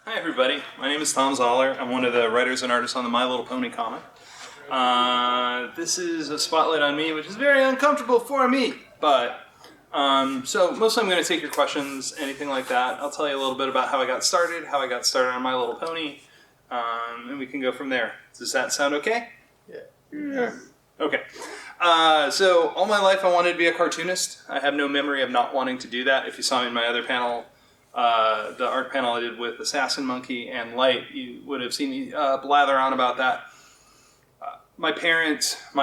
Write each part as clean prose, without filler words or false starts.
Hi everybody, my name is Thom Zahler. I'm one of the writers and artists on the My Little Pony comic. This is a spotlight on me, which is very uncomfortable for me, but so mostly I'm going to take your questions, anything like that. I'll tell you a little bit about how I got started on My Little Pony, and we can go from there. Does that sound okay? Yeah. Okay. So all my life I wanted to be a cartoonist. I have no memory of not wanting to do that. If you saw me in my other panel, the art panel I did with Assassin Monkey and Light, you would have seen me blather on about that. My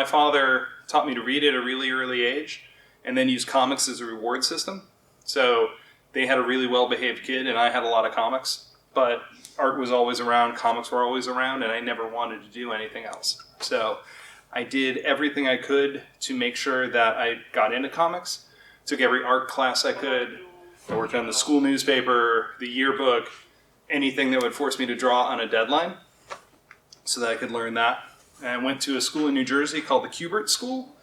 father taught me to read at a really early age and then used comics as a reward system. So they had a really well-behaved kid and I had a lot of comics, but art was always around, comics were always around, and I never wanted to do anything else. So I did everything I could to make sure that I got into comics, took every art class I could. I worked on the school newspaper, the yearbook, anything that would force me to draw on a deadline so that I could learn that. And I went to a school in New Jersey called the Kubert School.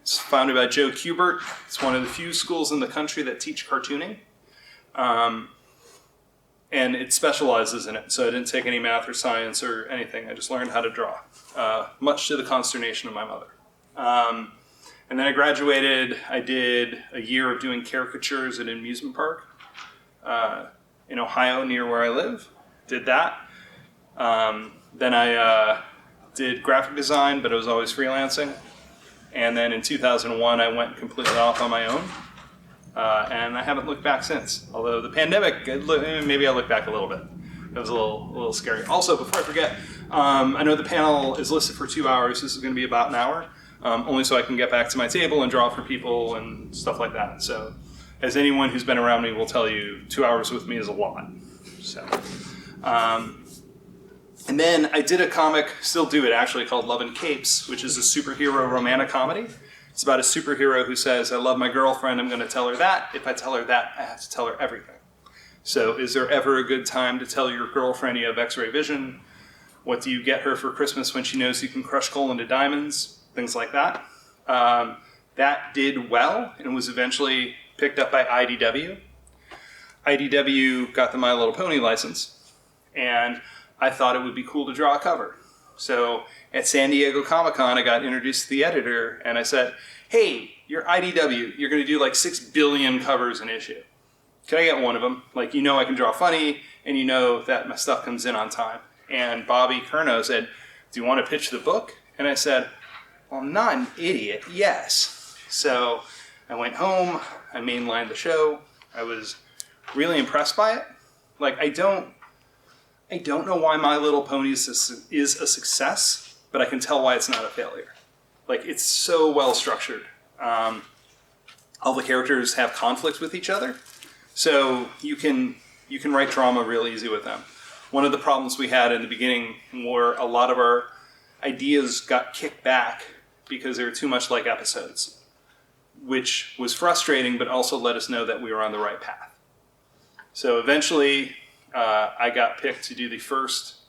It's founded by Joe Kubert. It's one of the few schools in the country that teach cartooning. And it specializes in it, so I didn't take any math or science or anything. I just learned how to draw, much to the consternation of my mother. And then I graduated. I did a year of doing caricatures at an amusement park in Ohio near where I live. Did that. Then I did graphic design, but it was always freelancing. And then in 2001, I went completely off on my own. And I haven't looked back since. Although the pandemic, maybe I look back a little bit. It was a little scary. Also, before I forget, I know the panel is listed for 2 hours. This is going to be about an hour. Only so I can get back to my table and draw for people and stuff like that. So, as anyone who's been around me will tell you, 2 hours with me is a lot. So, and then I did a comic, still do it actually, called Love and Capes, which is a superhero romantic comedy. It's about a superhero who says, I love my girlfriend, I'm going to tell her that. If I tell her that, I have to tell her everything. So, is there ever a good time to tell your girlfriend you have X-ray vision? What do you get her for Christmas when she knows you can crush coal into diamonds? Things like that. That did well and was eventually picked up by IDW. IDW got the My Little Pony license, and I thought it would be cool to draw a cover. So at San Diego Comic-Con, I got introduced to the editor, and I said, hey, you're IDW. You're going to do like 6 billion covers an issue. Can I get one of them? Like, you know I can draw funny, and you know that my stuff comes in on time. And Bobby Curnow said, do you want to pitch the book? And I said, well, I'm not an idiot, yes. So I went home, I mainlined the show. I was really impressed by it. Like, I don't know why My Little Pony is a success, but I can tell why it's not a failure. Like, it's so well structured. All the characters have conflict with each other, so you can write drama real easy with them. One of the problems we had in the beginning were a lot of our ideas got kicked back because they were too much like episodes, which was frustrating, but also let us know that we were on the right path. So eventually, I got picked to do the first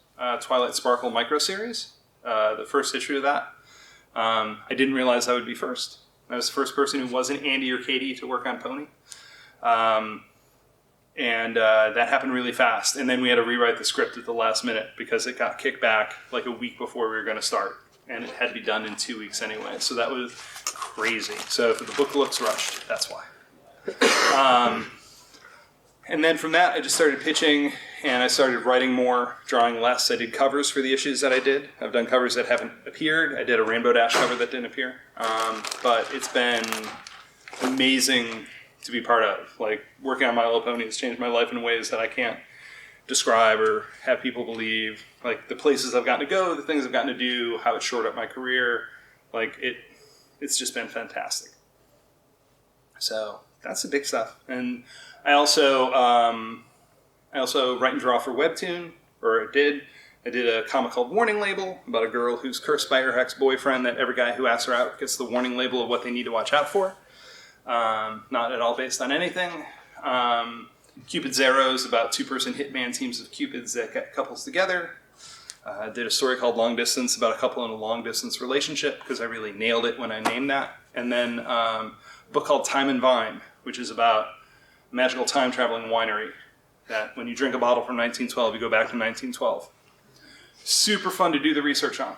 Twilight Sparkle micro-series, the first issue of that. I didn't realize I would be first. I was the first person who wasn't Andy or Katie to work on Pony. And that happened really fast. And then we had to rewrite the script at the last minute because it got kicked back like a week before we were going to start. And it had to be done in 2 weeks anyway. So that was crazy. So if the book looks rushed, that's why. And then from that, I just started pitching, and I started writing more, drawing less. I did covers for the issues that I did. I've done covers that haven't appeared. I did a Rainbow Dash cover that didn't appear. But it's been amazing to be part of. Like, working on My Little Pony has changed my life in ways that I can't describe or have people believe. Like, the places I've gotten to go, the things I've gotten to do, how it shored up my career. Like, it's just been fantastic. So that's the big stuff. And I also write and draw for Webtoon, or I did a comic called Warning Label about a girl who's cursed by her ex-boyfriend that every guy who asks her out gets the warning label of what they need to watch out for. Not at all based on anything. Cupid's Arrows about two-person hitman teams of Cupids that get couples together. I did a story called Long Distance about a couple in a long-distance relationship because I really nailed it when I named that. And then a book called Time and Vine, which is about a magical time-traveling winery That when you drink a bottle from 1912, you go back to 1912. Super fun to do the research on.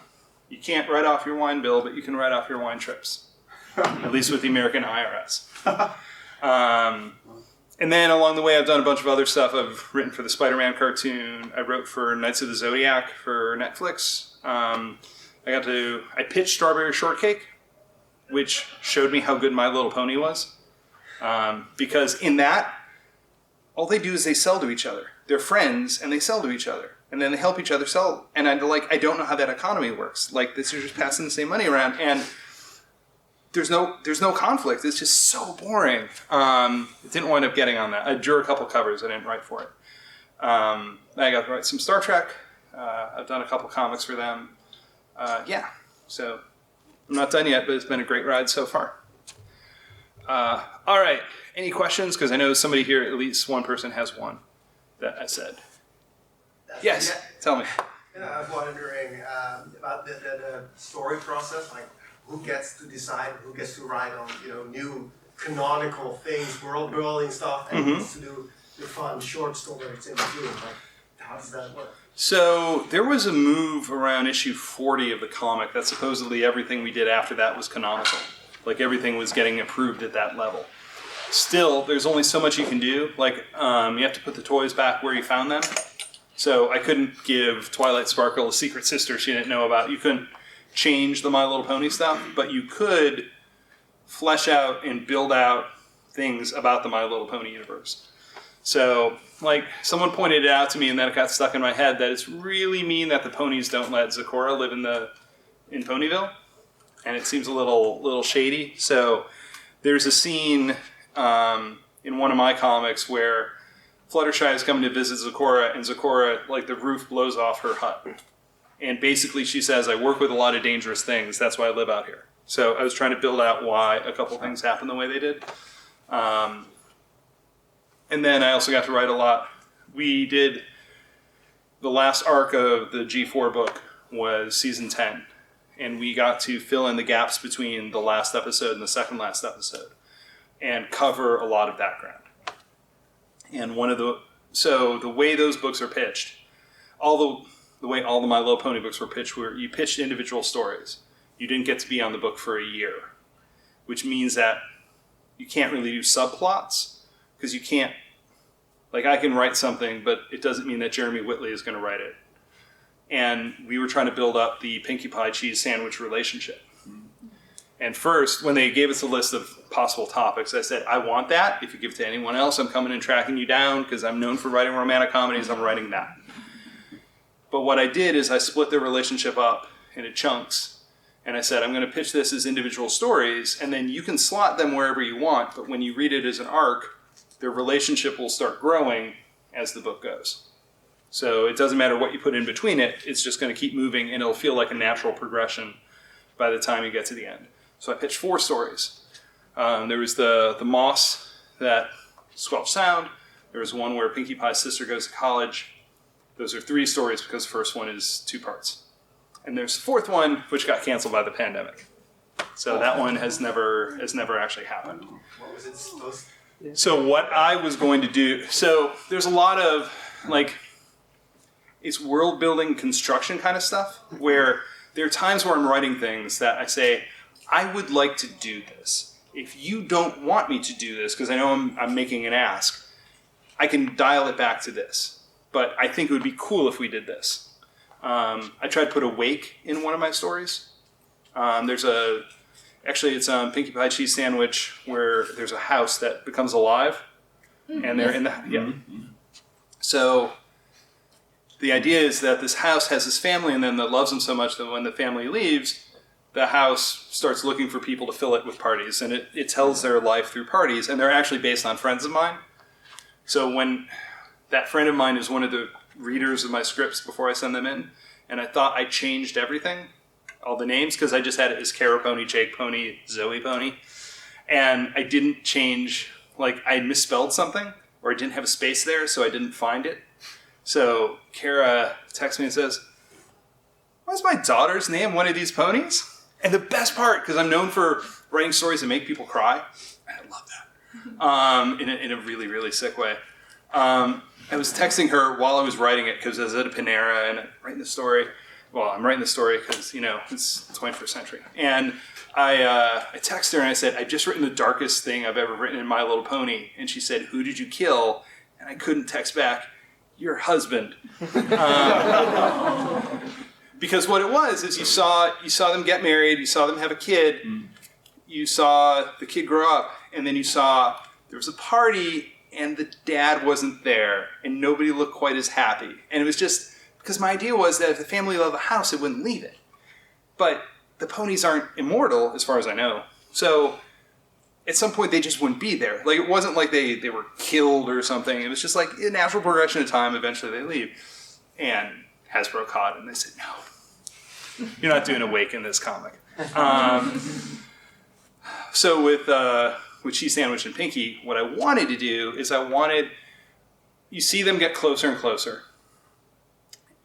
You can't write off your wine bill, but you can write off your wine trips. At least with the American IRS. And then along the way, I've done a bunch of other stuff. I've written for the Spider-Man cartoon. I wrote for Knights of the Zodiac for Netflix. I pitched Strawberry Shortcake, which showed me how good My Little Pony was. Because in that, all they do is they sell to each other. They're friends, and they sell to each other. And then they help each other sell. And I don't know how that economy works. Like, they're just passing the same money around. And there's no conflict. It's just so boring. It didn't wind up getting on that. I drew a couple covers. I didn't write for it. I got to write some Star Trek. I've done a couple comics for them. So I'm not done yet, but it's been a great ride so far. All right. Any questions? Because I know somebody here, at least one person has one that I said. Yes. Tell me. I was wondering about the story process, like who gets to decide, who gets to write on new canonical things, world building stuff, and who gets to do the fun short stories in between. Like, how does that work? So there was a move around issue 40 of the comic that supposedly everything we did after that was canonical. Like everything was getting approved at that level. Still, there's only so much you can do. Like you have to put the toys back where you found them. So I couldn't give Twilight Sparkle a secret sister she didn't know about. You couldn't change the My Little Pony stuff, but you could flesh out and build out things about the My Little Pony universe. So, like, someone pointed it out to me, and then it got stuck in my head that it's really mean that the ponies don't let Zecora live in Ponyville, and it seems a little shady. So, there's a scene in one of my comics where Fluttershy is coming to visit Zecora, and Zecora, like, the roof blows off her hut. And basically she says, I work with a lot of dangerous things, that's why I live out here. So I was trying to build out why a couple things happened the way they did. And then I also got to write a lot. We did, the last arc of the G4 book was season 10. And we got to fill in the gaps between the last episode and the second last episode. And cover a lot of background. And so the way those books are pitched, the way all the My Little Pony books were pitched, where you pitched individual stories. You didn't get to be on the book for a year, which means that you can't really do subplots, because you can't, like, I can write something, but it doesn't mean that Jeremy Whitley is going to write it. And we were trying to build up the Pinkie Pie cheese sandwich relationship. And first, when they gave us a list of possible topics, I said, I want that. If you give it to anyone else, I'm coming and tracking you down, because I'm known for writing romantic comedies, I'm writing that. But what I did is I split their relationship up into chunks, and I said, I'm going to pitch this as individual stories, and then you can slot them wherever you want, but when you read it as an arc, their relationship will start growing as the book goes. So it doesn't matter what you put in between it, it's just going to keep moving, and it'll feel like a natural progression by the time you get to the end. So I pitched 4 stories. There was the Moss that squelched sound. There was one where Pinkie Pie's sister goes to college. Those are 3 stories because the first one is 2 parts. And there's the 4th one, which got canceled by the pandemic. So that one has never actually happened. What was it supposed to? So what I was going to do, so there's a lot of, like, it's world building construction kind of stuff, where there are times where I'm writing things that I say, I would like to do this. If you don't want me to do this, because I know I'm making an ask, I can dial it back to this. But I think it would be cool if we did this. I tried to put a wake in one of my stories. It's Pinkie Pie cheese sandwich, where there's a house that becomes alive, and they're in the So the idea is that this house has this family, and then that loves them so much that when the family leaves, the house starts looking for people to fill it with parties, and it tells their life through parties, and they're actually based on friends of mine. So when that friend of mine is one of the readers of my scripts before I send them in, and I thought I changed everything, all the names, because I just had it as Kara Pony, Jake Pony, Zoe Pony, and I didn't change, like, I misspelled something, or I didn't have a space there, so I didn't find it. So Kara texts me and says, what's my daughter's name, one of these ponies? And the best part, because I'm known for writing stories that make people cry, and I love that, in a really, really sick way. I was texting her while I was writing it because I was at a Panera and I'm writing the story. Well, I'm writing the story because, it's 21st century. And I texted her and I said, I've just written the darkest thing I've ever written in My Little Pony. And she said, who did you kill? And I couldn't text back, your husband. Because what it was is you saw them get married, you saw them have a kid, you saw the kid grow up, and then you saw there was a party and the dad wasn't there, and nobody looked quite as happy. And it was just, because my idea was that if the family loved the house, it wouldn't leave it. But the ponies aren't immortal, as far as I know. So at some point, they just wouldn't be there. Like, it wasn't like they were killed or something. It was just like a natural progression of time. Eventually, they leave. And Hasbro caught it, and they said, no, you're not doing Awake in this comic. So with Cheese Sandwich and Pinky, what I wanted to do is you see them get closer and closer.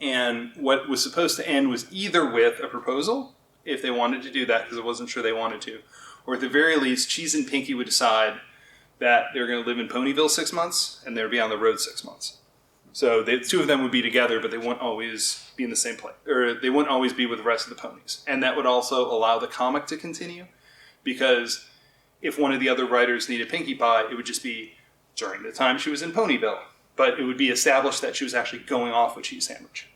And what was supposed to end was either with a proposal, if they wanted to do that, because I wasn't sure they wanted to, or at the very least, Cheese and Pinky would decide that they were going to live in Ponyville 6 months, and they would be on the road 6 months. So the two of them would be together, but they wouldn't always be in the same place, or they wouldn't always be with the rest of the ponies. And that would also allow the comic to continue, because if one of the other writers needed Pinkie Pie, it would just be during the time she was in Ponyville. But it would be established that she was actually going off with Cheese Sandwich.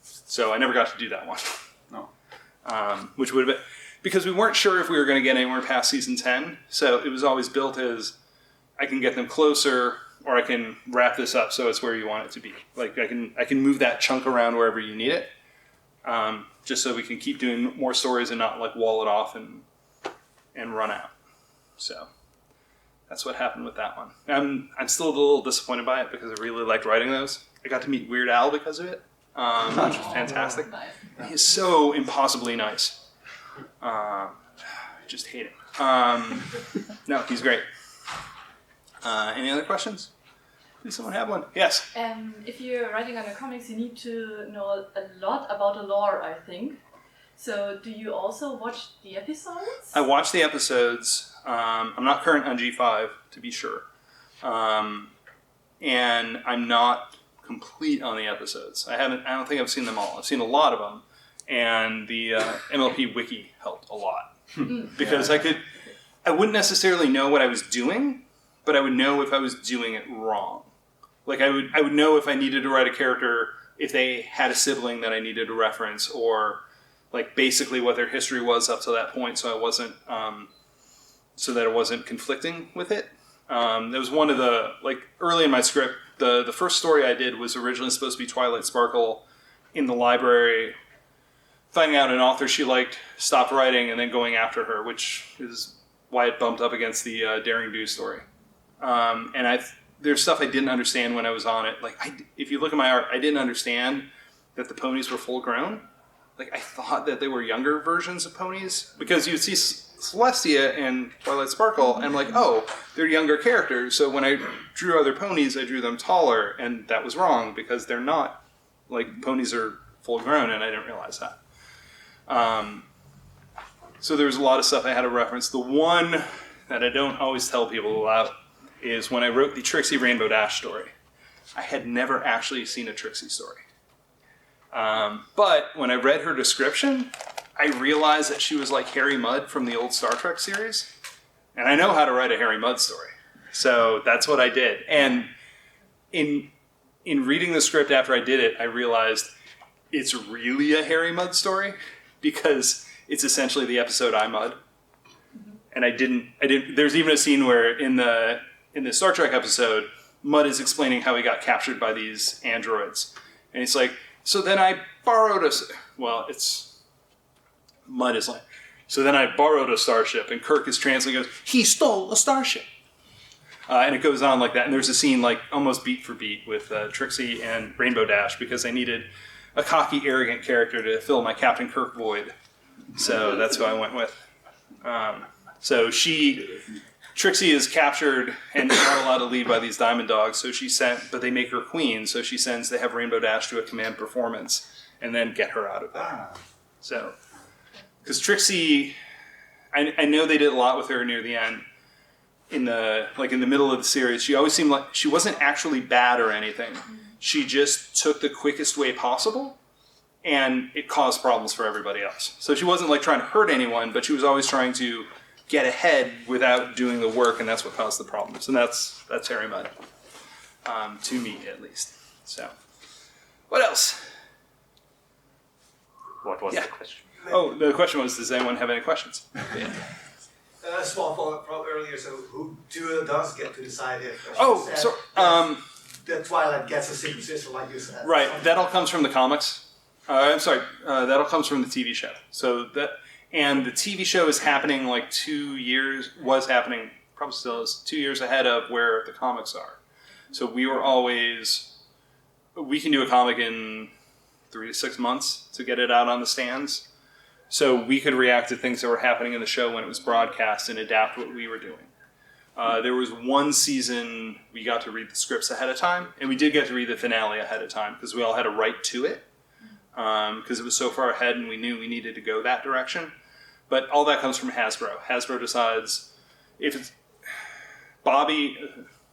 So I never got to do that one. No. Which would have been... Because we weren't sure if we were going to get anywhere past season 10. So it was always built as, I can get them closer, or I can wrap this up so it's where you want it to be. Like, I can move that chunk around wherever you need it. Just so we can keep doing more stories and not, like, wall it off and run out. So that's what happened with that one. I'm still a little disappointed by it because I really liked writing those. I got to meet Weird Al because of it, which was fantastic. Nice. He's so impossibly nice. I just hate him. No, he's great. Any other questions? Does someone have one? Yes? If you're writing on your comics, you need to know a lot about the lore, I think. So, do you also watch the episodes? I watch the episodes. I'm not current on G5, to be sure. And I'm not complete on the episodes. I don't think I've seen them all. I've seen a lot of them. And the MLP wiki helped a lot. Because I wouldn't necessarily know what I was doing, but I would know if I was doing it wrong. Like, I would know if I needed to write a character, if they had a sibling that I needed to reference, or like basically what their history was up to that point, so I wasn't, so that it wasn't conflicting with it. There was one of the, like, early in my script, the first story I did was originally supposed to be Twilight Sparkle in the library, finding out an author she liked stopped writing and then going after her, which is why it bumped up against the Daring Do story. And there's stuff I didn't understand when I was on it. Like, if you look at my art, I didn't understand that the ponies were full grown. Like, I thought that they were younger versions of ponies, because you'd see Celestia and Twilight Sparkle, and I'm like, oh, they're younger characters. So when I drew other ponies, I drew them taller, and that was wrong, because they're not. Like, ponies are full grown, and I didn't realize that. So there was a lot of stuff I had to reference. The one that I don't always tell people about is when I wrote the Trixie Rainbow Dash story. I had never actually seen a Trixie story. But when I read her description, I realized that she was like Harry Mudd from the old Star Trek series. And I know how to write a Harry Mudd story. So that's what I did. And in reading the script after I did it, I realized it's really a Harry Mudd story, because it's essentially the episode I Mudd. And I didn't, there's even a scene where in the Star Trek episode, Mudd is explaining how he got captured by these androids. And he's like, so then I borrowed Mudd is like, so then I borrowed a starship, and Kirk is translating, goes, he stole a starship. And it goes on like that. And there's a scene like almost beat for beat with Trixie and Rainbow Dash, because I needed a cocky, arrogant character to fill my Captain Kirk void. So that's who I went with. So Trixie is captured and not allowed to leave by these diamond dogs, so but they make her queen, so they have Rainbow Dash do a command performance and then get her out of there. So, because Trixie, I know they did a lot with her near the end, in the middle of the series, she always seemed like she wasn't actually bad or anything. She just took the quickest way possible, and it caused problems for everybody else. So she wasn't like trying to hurt anyone, but she was always trying to get ahead without doing the work, and that's what caused the problems. And that's Harry Mudd, to me at least. So, what else? What was the question? Oh, the question was, does anyone have any questions? Yeah. A small follow-up from earlier. So, who does get to decide if? Oh, so that Twilight gets a secret sister, like you said. right. That all comes from the comics. I'm sorry. That all comes from the TV show. And the TV show is happening like 2 years. Was happening, probably still is, 2 years ahead of where the comics are. So we were always. We can do a comic in 3 to 6 months to get it out on the stands. So we could react to things that were happening in the show when it was broadcast and adapt what we were doing. There was one season we got to read the scripts ahead of time, and we did get to read the finale ahead of time because we all had a right to it because it was so far ahead and we knew we needed to go that direction. But all that comes from Hasbro. Hasbro decides if it's Bobby.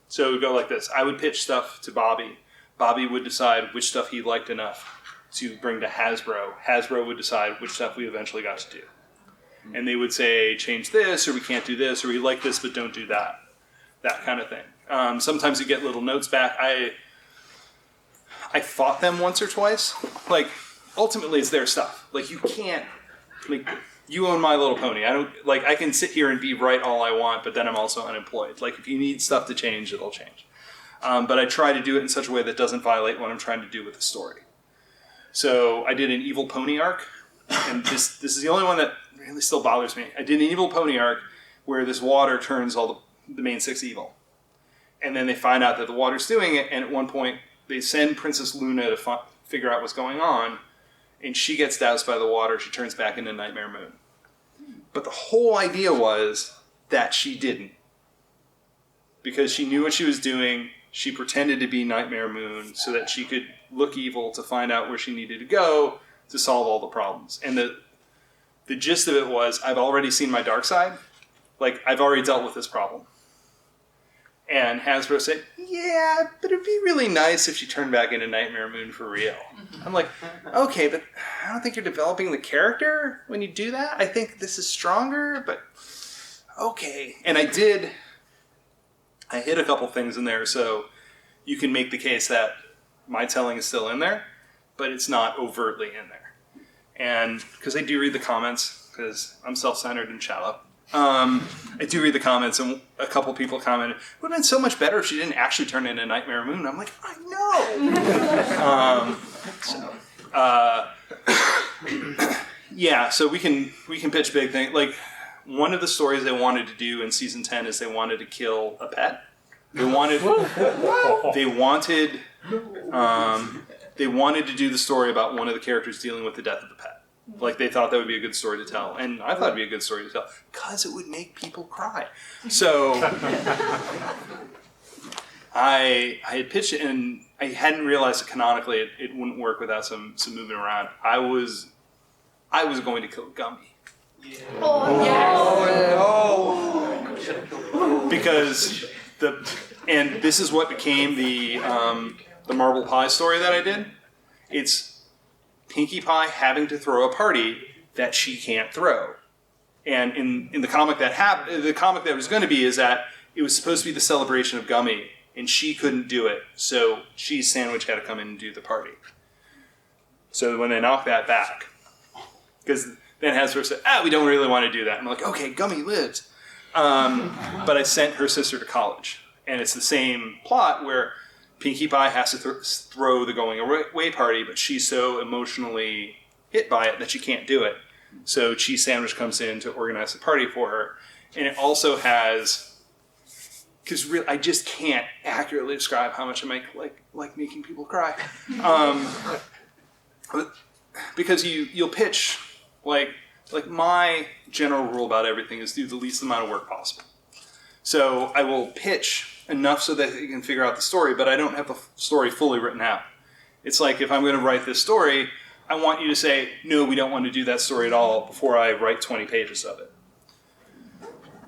So it would go like this. I would pitch stuff to Bobby. Bobby would decide which stuff he liked enough to bring to Hasbro. Hasbro would decide which stuff we eventually got to do. And they would say, change this, or we can't do this, or we like this, but don't do that. That kind of thing. Sometimes you get little notes back. I fought them once or twice. Like, ultimately, it's their stuff. Like, you can't, like, you own My Little Pony. I can sit here and be right all I want, but then I'm also unemployed. Like, if you need stuff to change, it'll change. But I try to do it in such a way that doesn't violate what I'm trying to do with the story. So I did an Evil Pony arc, and this is the only one that really still bothers me. I did an Evil Pony arc where this water turns all the main 6 evil. And then they find out that the water's doing it, and at one point they send Princess Luna to figure out what's going on, and she gets doused by the water. She turns back into Nightmare Moon. But the whole idea was that she didn't. Because she knew what she was doing, she pretended to be Nightmare Moon so that she could look evil to find out where she needed to go to solve all the problems. And the gist of it was, I've already seen my dark side. Like, I've already dealt with this problem. And Hasbro said, yeah, but it'd be really nice if she turned back into Nightmare Moon for real. I'm like, okay, but I don't think you're developing the character when you do that. I think this is stronger, but okay. And I hit a couple things in there, so you can make the case that my telling is still in there, but it's not overtly in there. And because I do read the comments, because I'm self-centered and shallow, I do read the comments, and a couple people commented, it would have been so much better if she didn't actually turn into Nightmare Moon. I'm like, I know! Yeah, so we can pitch big things. Like, one of the stories they wanted to do in season 10 is they wanted to kill a pet. They wanted to do the story about one of the characters dealing with the death of the pet. Like, they thought that would be a good story to tell. And I thought it would be a good story to tell. Because it would make people cry. So, I had pitched it, and I hadn't realized that canonically it wouldn't work without some moving around. I was going to kill Gummy. Yeah. Oh, yes! Because and this is what became the Marble Pie story that I did. It's Pinkie Pie having to throw a party that she can't throw. And in the comic the comic that was going to be is that it was supposed to be the celebration of Gummy, and she couldn't do it, so Cheese Sandwich had to come in and do the party. So when they knocked that back, because then Hasbro said, we don't really want to do that. I'm like, okay, Gummy lives. But I sent her sister to college. And it's the same plot where Pinkie Pie has to throw the going away party, but she's so emotionally hit by it that she can't do it. So Cheese Sandwich comes in to organize the party for her. And it also has, because I just can't accurately describe how much I like making people cry. Because you'll pitch, like my general rule about everything is do the least amount of work possible. So I will pitch enough so that you can figure out the story, but I don't have the story fully written out. It's like, if I'm going to write this story, I want you to say, no, we don't want to do that story at all before I write 20 pages of it.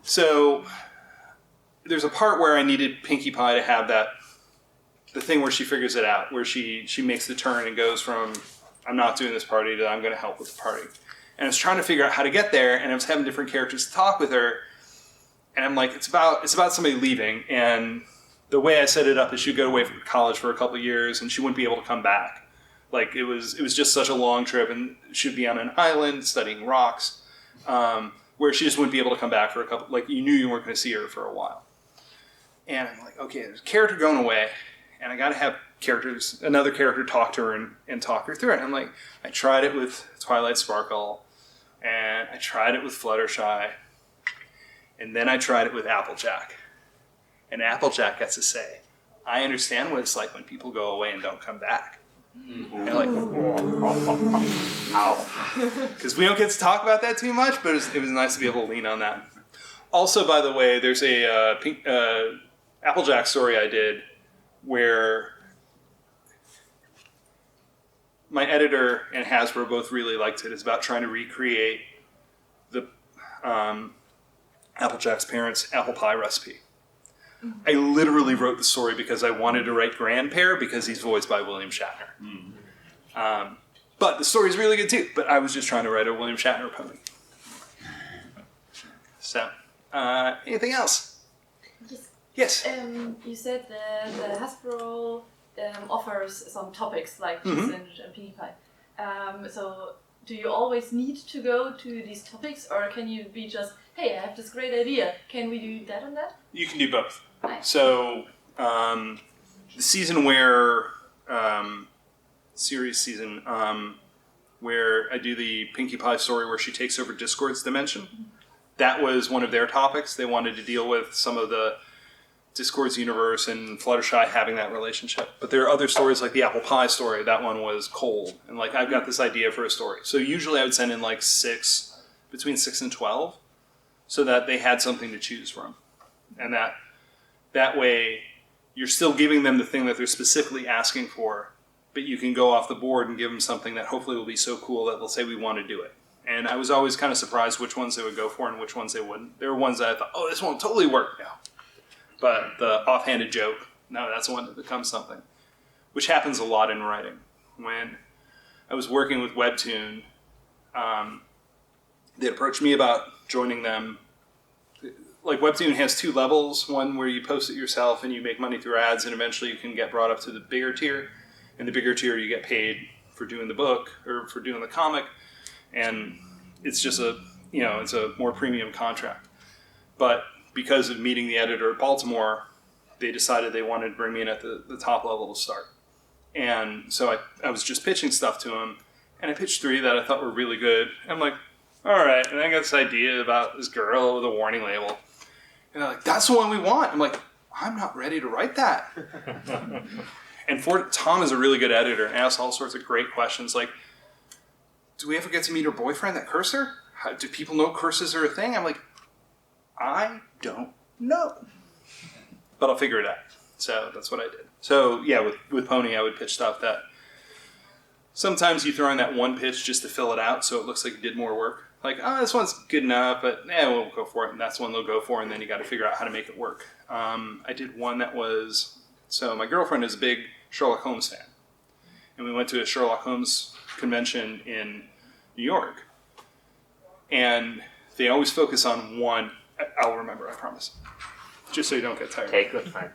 So there's a part where I needed Pinkie Pie to have the thing where she figures it out, where she makes the turn and goes from I'm not doing this party to I'm going to help with the party. And I was trying to figure out how to get there, and I was having different characters to talk with her, and I'm like, it's about somebody leaving, and the way I set it up is she'd go away from college for a couple of years, and she wouldn't be able to come back. Like, it was just such a long trip, and she'd be on an island studying rocks, where she just wouldn't be able to come back for a couple, like, you knew you weren't going to see her for a while. And I'm like, okay, there's a character going away, and I got to have another character talk to her and talk her through it. And I'm like, I tried it with Twilight Sparkle, and I tried it with Fluttershy, and then I tried it with Applejack. And Applejack gets to say, I understand what it's like when people go away and don't come back. And like, ow. Because we don't get to talk about that too much, but it was nice to be able to lean on that. Also, by the way, there's a Applejack story I did where my editor and Hasbro both really liked it. It's about trying to recreate the Applejack's parents' apple pie recipe. I literally wrote the story because I wanted to write Grandpere because he's voiced by William Shatner. But the story's really good too. But I was just trying to write a William Shatner pony. So, anything else? Yes. You said that Hasbro offers some topics like cheese and Pinkie Pie. So do you always need to go to these topics, or can you be just, hey, I have this great idea, can we do that and that? You can do both. Nice. So the season where series season where I do the Pinkie Pie story where she takes over Discord's dimension, that was one of their topics. They wanted to deal with some of the Discord's universe and Fluttershy having that relationship. But there are other stories like the Apple Pie story. That one was cold. And like, I've got this idea for a story. So usually I would send in like between 6 and 12 so that they had something to choose from. And that way you're still giving them the thing that they're specifically asking for, but you can go off the board and give them something that hopefully will be so cool that they'll say, we want to do it. And I was always kind of surprised which ones they would go for and which ones they wouldn't. There were ones that I thought, oh, this won't totally work now. But the offhanded joke, no, that's the one that becomes something. Which happens a lot in writing. When I was working with Webtoon, they approached me about joining them. Like, Webtoon has 2 levels. One where you post it yourself and you make money through ads, and eventually you can get brought up to the bigger tier. In the bigger tier, you get paid for doing the book or for doing the comic. And it's just it's a more premium contract. But because of meeting the editor at Baltimore, they decided they wanted to bring me in at the top level to start. And so I was just pitching stuff to him, and I pitched 3 that I thought were really good. And I'm like, all right. And I got this idea about this girl with a warning label. And they're like, that's the one we want. I'm like, I'm not ready to write that. And Thom is a really good editor and asks all sorts of great questions like, do we ever get to meet her boyfriend, that cursor? Do people know curses are a thing? I'm like, I don't know. But I'll figure it out. So that's what I did. So yeah, with Pony, I would pitch stuff that sometimes you throw in that one pitch just to fill it out so it looks like you did more work. Like, oh, this one's good enough, but we'll go for it. And that's one they'll go for, and then you got to figure out how to make it work. I did one that was, so my girlfriend is a big Sherlock Holmes fan. And we went to a Sherlock Holmes convention in New York. And they always focus on one. I'll remember, I promise. Just so you don't get tired. Okay, good, fine.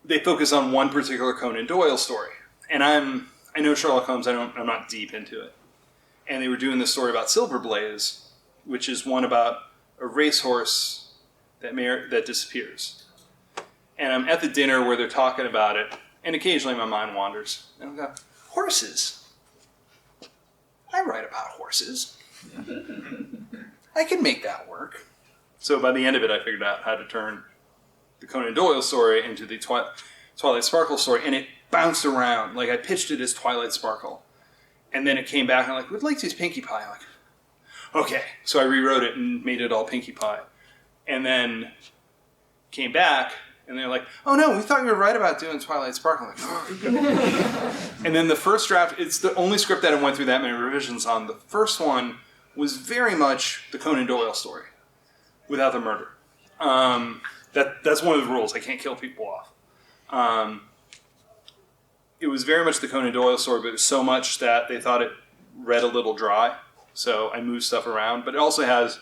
They focus on one particular Conan Doyle story. And I know Sherlock Holmes, I'm not deep into it. And they were doing this story about Silver Blaze, which is one about a racehorse that disappears. And I'm at the dinner where they're talking about it, and occasionally my mind wanders. And I go, horses? I write about horses. I can make that work. So by the end of it, I figured out how to turn the Conan Doyle story into the Twilight Sparkle story, and it bounced around. Like, I pitched it as Twilight Sparkle. And then it came back, and I'm like, we'd like to use Pinkie Pie. I'm like, okay. So I rewrote it and made it all Pinkie Pie. And then came back, and they're like, oh no, we thought you were right about doing Twilight Sparkle. I'm like, oh. And then the first draft, it's the only script that I went through that many revisions on. The first one was very much the Conan Doyle story. without the murder. That's one of the rules. I can't kill people off. It was very much the Conan Doyle story, but it was so much that they thought it read a little dry. So I moved stuff around. But it also has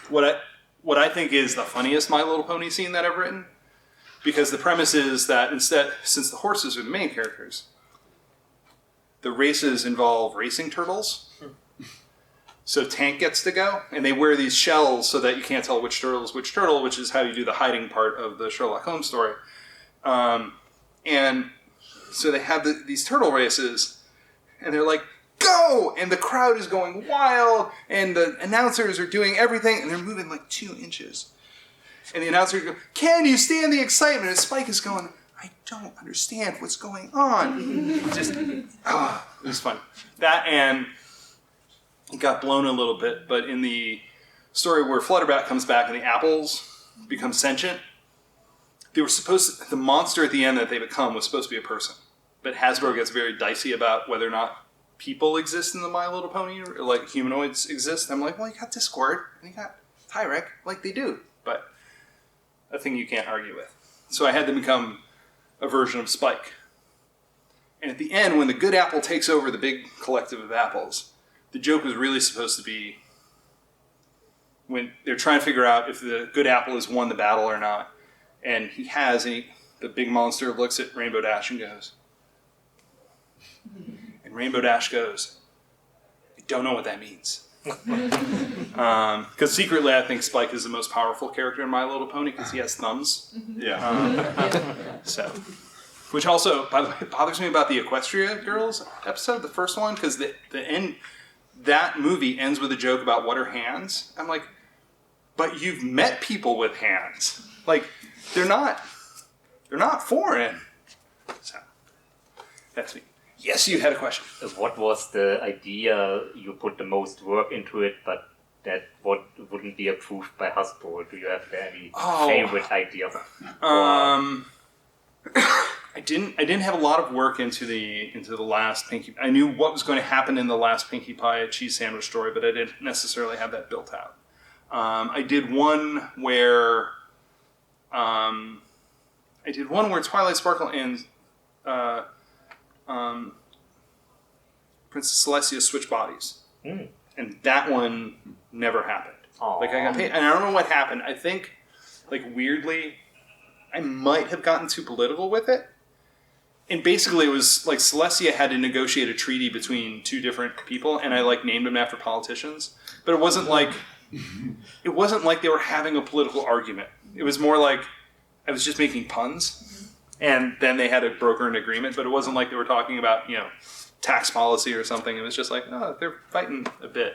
what I think is the funniest My Little Pony scene that I've written. Because the premise is that instead, since the horses are the main characters, the races involve racing turtles. So Tank gets to go, and they wear these shells so that you can't tell which turtle is which turtle, which is how you do the hiding part of the Sherlock Holmes story. And so they have these turtle races, and they're like, go! And the crowd is going wild, and the announcers are doing everything, and they're moving like 2 inches. And the announcer goes, can you stand the excitement? And Spike is going, I don't understand what's going on. It was fun. That, and it got blown a little bit, but in the story where Flutterbat comes back and the apples become sentient, the monster at the end that they become was supposed to be a person. But Hasbro gets very dicey about whether or not people exist in the My Little Pony, or like humanoids exist. I'm like, well, you got Discord, and you got Tyrek, like they do. But a thing you can't argue with. So I had them become a version of Spike. And at the end, when the good apple takes over the big collective of apples, the joke was really supposed to be when they're trying to figure out if the good apple has won the battle or not. And he has, and the big monster looks at Rainbow Dash and goes, and Rainbow Dash goes, I don't know what that means. Because secretly I think Spike is the most powerful character in My Little Pony because he has thumbs. Yeah. So, which also, by the way, bothers me about the Equestria Girls episode, the first one, because the end, that movie ends with a joke about what are hands. I'm like, but you've met people with hands. Like, they're not foreign. So, that's me. Yes, you had a question. What was the idea you put the most work into it, but that wouldn't be approved by Hasbro? Do you have any favorite idea? I didn't have a lot of work into the last Pinkie. I knew what was going to happen in the last Pinkie Pie cheese sandwich story, but I didn't necessarily have that built out. I did one where Twilight Sparkle and Princess Celestia switch bodies, and that one never happened. Aww. Like I got paid, and I don't know what happened. I think, like weirdly, I might have gotten too political with it. And basically, it was like Celestia had to negotiate a treaty between 2 different people, and I like named them after politicians. But it wasn't like they were having a political argument. It was more like I was just making puns, and then they had to broker an agreement. But it wasn't like they were talking about tax policy or something. It was just like, oh, they're fighting a bit.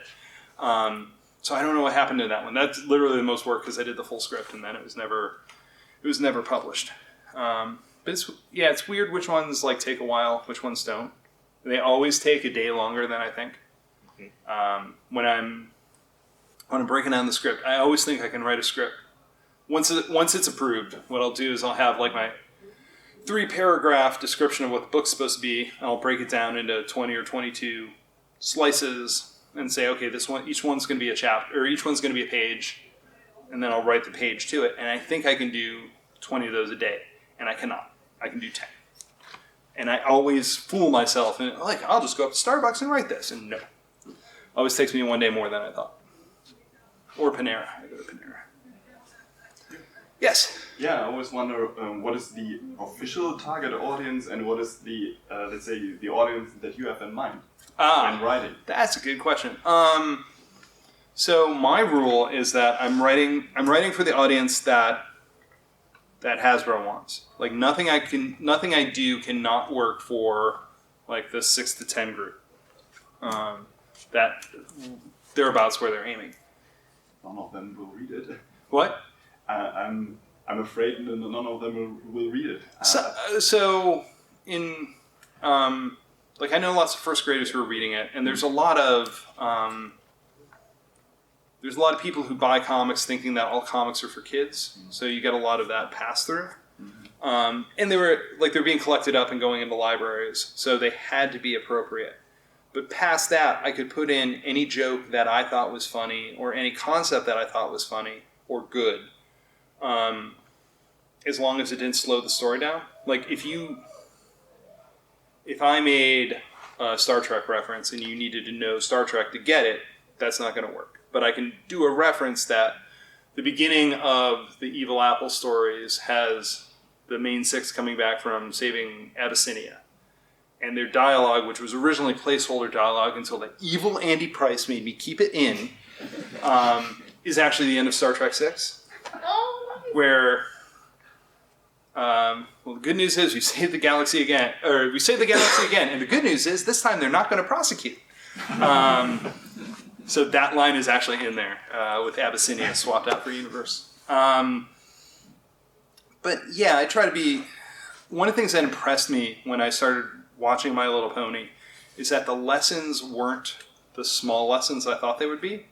So I don't know what happened to that one. That's literally the most work because I did the full script, and then it was never published. But it's weird which ones like take a while, which ones don't. They always take a day longer than I think. When I'm breaking down the script, I always think I can write a script. Once it's approved, what I'll do is I'll have like my 3-paragraph description of what the book's supposed to be. And I'll break it down into 20 or 22 slices and say, okay, each one's going to be a chapter, or each one's going to be a page, and then I'll write the page to it. And I think I can do 20 of those a day, and I cannot. I can do 10. And I always fool myself, and like, I'll just go up to Starbucks and write this, and no. Always takes me one day more than I thought. Or Panera. I go to Panera. Yes? Yeah, I always wonder what is the official target audience and what is the, let's say, the audience that you have in mind when writing? That's a good question. So my rule is that I'm writing for the audience that Hasbro wants. Like nothing I do cannot work for like the 6 to 10 group. That thereabouts where they're aiming. None of them will read it. What? I'm afraid none of them will read it. So in like I know lots of first graders who are reading it, and there's a lot of people who buy comics thinking that all comics are for kids. So you get a lot of that pass through. And they're being collected up and going into libraries, so they had to be appropriate. But past that, I could put in any joke that I thought was funny or any concept that I thought was funny or good, as long as it didn't slow the story down. Like if I made a Star Trek reference and you needed to know Star Trek to get it, that's not going to work. But I can do a reference that the beginning of the Evil Apple stories has the main six coming back from saving Abyssinia. And their dialogue, which was originally placeholder dialogue until the evil Andy Price made me keep it in, is actually the end of Star Trek VI. Oh, nice. Where, well, the good news is we saved the galaxy again. And the good news is this time they're not going to prosecute. So that line is actually in there with Abyssinia swapped out for Universe. But yeah, I try to be... One of the things that impressed me when I started watching My Little Pony is that the lessons weren't the small lessons I thought they would be.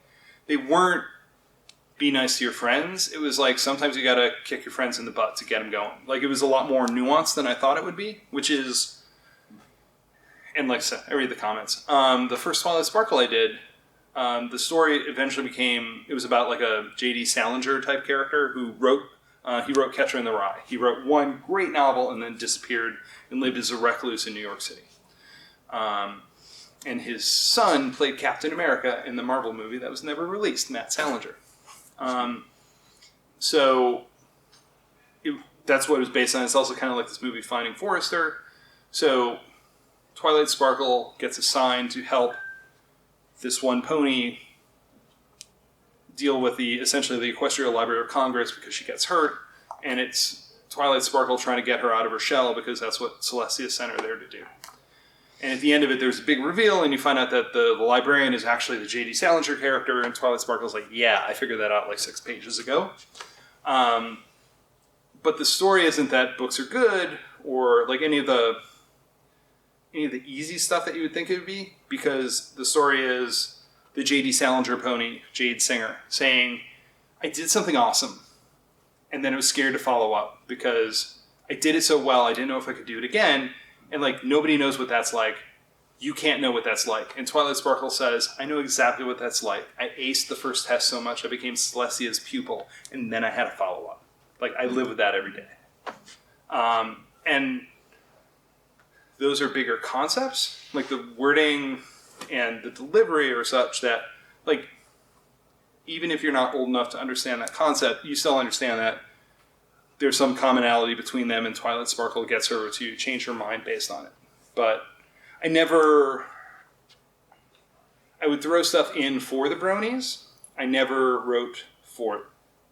They weren't be nice to your friends. It was like sometimes you gotta kick your friends in the butt to get them going. Like it was a lot more nuanced than I thought it would be, which is... And like I said, I read the comments. The first Twilight Sparkle I did, the story eventually became... It was about like a J.D. Salinger type character who wrote... he wrote Catcher in the Rye. He wrote one great novel and then disappeared and lived as a recluse in New York City. And his son played Captain America in the Marvel movie that was never released, Matt Salinger. That's what it was based on. It's also kind of like this movie Finding Forrester. So Twilight Sparkle gets assigned to help this one pony deal with essentially the Equestrian Library of Congress because she gets hurt, and it's Twilight Sparkle trying to get her out of her shell because that's what Celestia sent her there to do. And at the end of it, there's a big reveal, and you find out that the librarian is actually the J.D. Salinger character, and Twilight Sparkle's like, yeah, I figured that out like 6 pages ago. But the story isn't that books are good, or like any of the easy stuff that you would think it would be, because the story is the J.D. Salinger pony, Jade Singer, saying, I did something awesome, and then I was scared to follow up, because I did it so well, I didn't know if I could do it again, and like, nobody knows what that's like. You can't know what that's like. And Twilight Sparkle says, I know exactly what that's like. I aced the first test so much, I became Celestia's pupil, and then I had a follow-up. Like, I live with that every day. And those are bigger concepts. Like, the wording and the delivery are such that, like, even if you're not old enough to understand that concept, you still understand that there's some commonality between them, and Twilight Sparkle gets her to change her mind based on it. But I would throw stuff in for the bronies. I never wrote for it.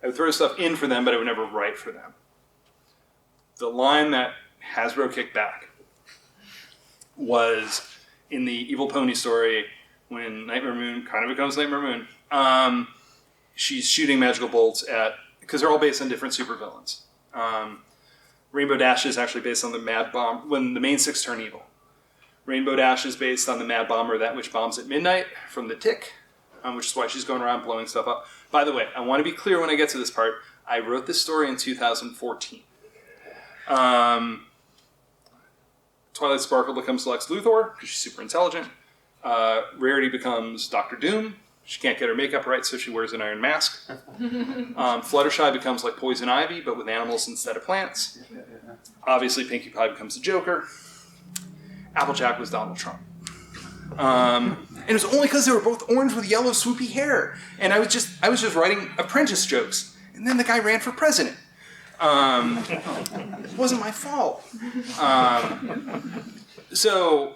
I would throw stuff in for them, but I would never write for them. The line that Hasbro kicked back was in the Evil Pony story when Nightmare Moon kind of becomes Nightmare Moon. She's shooting magical bolts because they're all based on different supervillains. Rainbow Dash is actually based on the Mad Bomb when the main six turn evil. Rainbow Dash is based on the Mad Bomber, that which bombs at midnight from the Tick, which is why she's going around blowing stuff up. By the way, I want to be clear when I get to this part. I wrote this story in 2014. Twilight Sparkle becomes Lex Luthor because she's super intelligent. Rarity becomes Dr. Doom. She can't get her makeup right, so she wears an iron mask. Fluttershy becomes like Poison Ivy, but with animals instead of plants. Obviously, Pinkie Pie becomes the Joker. Applejack was Donald Trump. And it was only because they were both orange with yellow swoopy hair. And I was just writing apprentice jokes. And then the guy ran for president. It wasn't my fault. So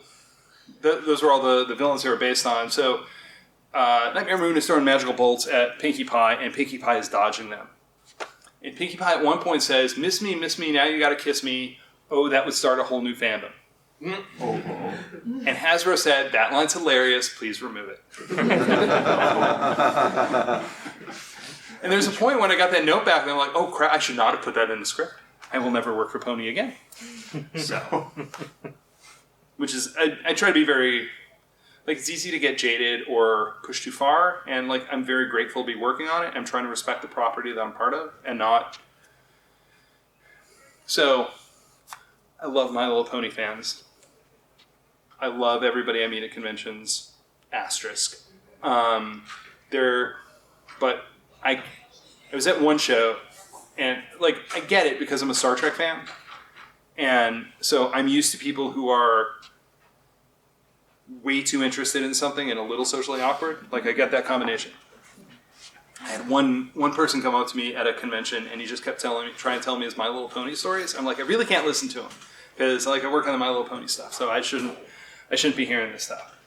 those were all the villains they were based on. So Nightmare Moon is throwing magical bolts at Pinkie Pie, and Pinkie Pie is dodging them. And Pinkie Pie at one point says, miss me, now you gotta kiss me. Oh, that would start a whole new fandom. And Hasbro said, that line's hilarious, please remove it. And there's a point when I got that note back and I'm like, oh crap, I should not have put that in the script. I will never work for Pony again. So, which is, I try to be very, like, it's easy to get jaded or push too far, and like, I'm very grateful to be working on it. I'm trying to respect the property that I'm part of and not. So, I love My Little Pony fans. I love everybody I meet at conventions. Asterisk. But I was at one show, and like I get it because I'm a Star Trek fan, and so I'm used to people who are way too interested in something and a little socially awkward. Like I get that combination. I had one person come up to me at a convention, and he just kept trying to tell me his My Little Pony stories. I'm like, I really can't listen to him because like I work on the My Little Pony stuff, so I shouldn't be hearing this stuff.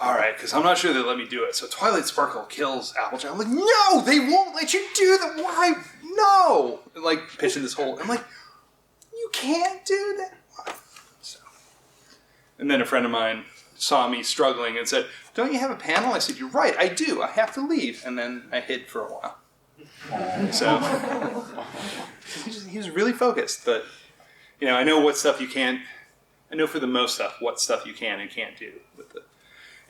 All right, because I'm not sure they'll let me do it. So Twilight Sparkle kills Applejack. I'm like, no, they won't let you do that. Why? No. And like pitching this whole. I'm like, you can't do that. Why? So, and then a friend of mine saw me struggling and said, don't you have a panel? I said, you're right, I do. I have to leave. And then I hid for a while. So he was really focused. But, you know, I know what stuff you can. I know for the most stuff what stuff you can and can't do with it.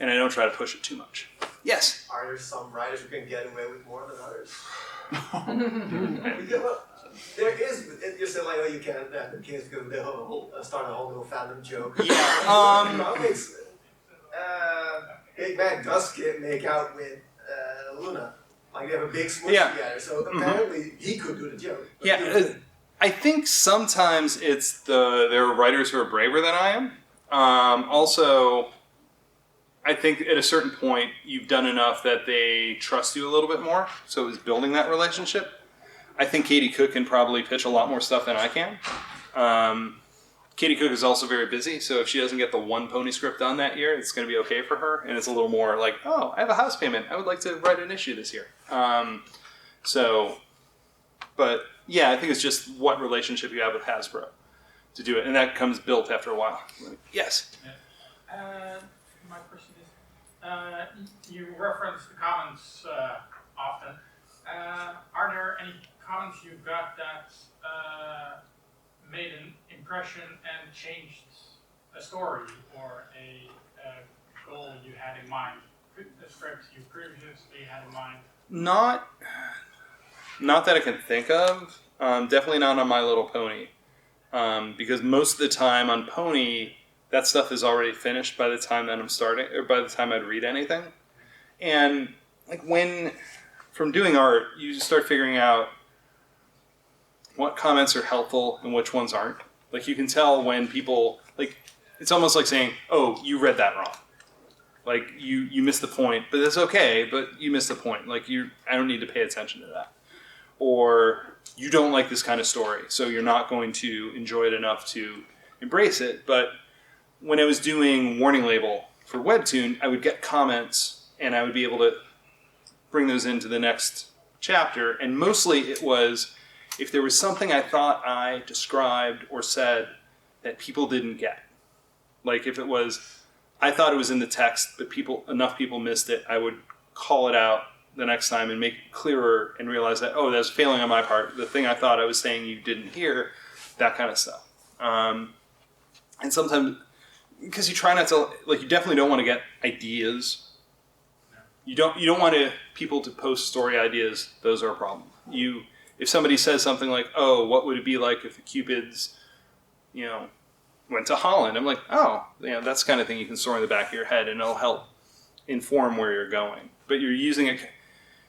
And I don't try to push it too much. Yes? Are there some writers who can get away with more than others? There is. You said like, oh, you can't. The kids go start a whole little fandom joke. Yeah. Comics. Big Man does make out with Luna. Like they have a big smooch together. So apparently he could do the joke. Yeah. I think sometimes it's there are writers who are braver than I am. Also, I think at a certain point you've done enough that they trust you a little bit more. So it's building that relationship. I think Katie Cook can probably pitch a lot more stuff than I can. Katie Cook is also very busy, so if she doesn't get the one pony script done that year, it's going to be okay for her. And it's a little more like, oh, I have a house payment. I would like to write an issue this year. But yeah, I think it's just what relationship you have with Hasbro to do it. And that comes built after a while. Yes? My question is, you reference the comments often. Are there any comments you got that made an impression and changed a story or a goal you had in mind, a script you previously had in mind? Not that I can think of. Definitely not on My Little Pony. Because most of the time on Pony, that stuff is already finished by the time that I'm starting, or by the time I'd read anything. And like from doing art, you just start figuring out what comments are helpful and which ones aren't. Like you can tell when people, like, it's almost like saying, oh, you read that wrong. Like you missed the point, but it's okay, but you missed the point. Like I don't need to pay attention to that. Or you don't like this kind of story, so you're not going to enjoy it enough to embrace it. But when I was doing Warning Label for Webtoon, I would get comments and I would be able to bring those into the next chapter. And mostly it was if there was something I thought I described or said that people didn't get. Like if it was, I thought it was in the text, but enough people missed it, I would call it out the next time and make it clearer and realize that, oh, that's failing on my part. The thing I thought I was saying you didn't hear, that kind of stuff. And sometimes, because you try not to, like, you definitely don't want to get ideas. You don't want people to post story ideas. Those are a problem. If somebody says something like, oh, what would it be like if the Cupids, went to Holland? I'm like, oh, that's the kind of thing you can store in the back of your head and it'll help inform where you're going. But you're using it.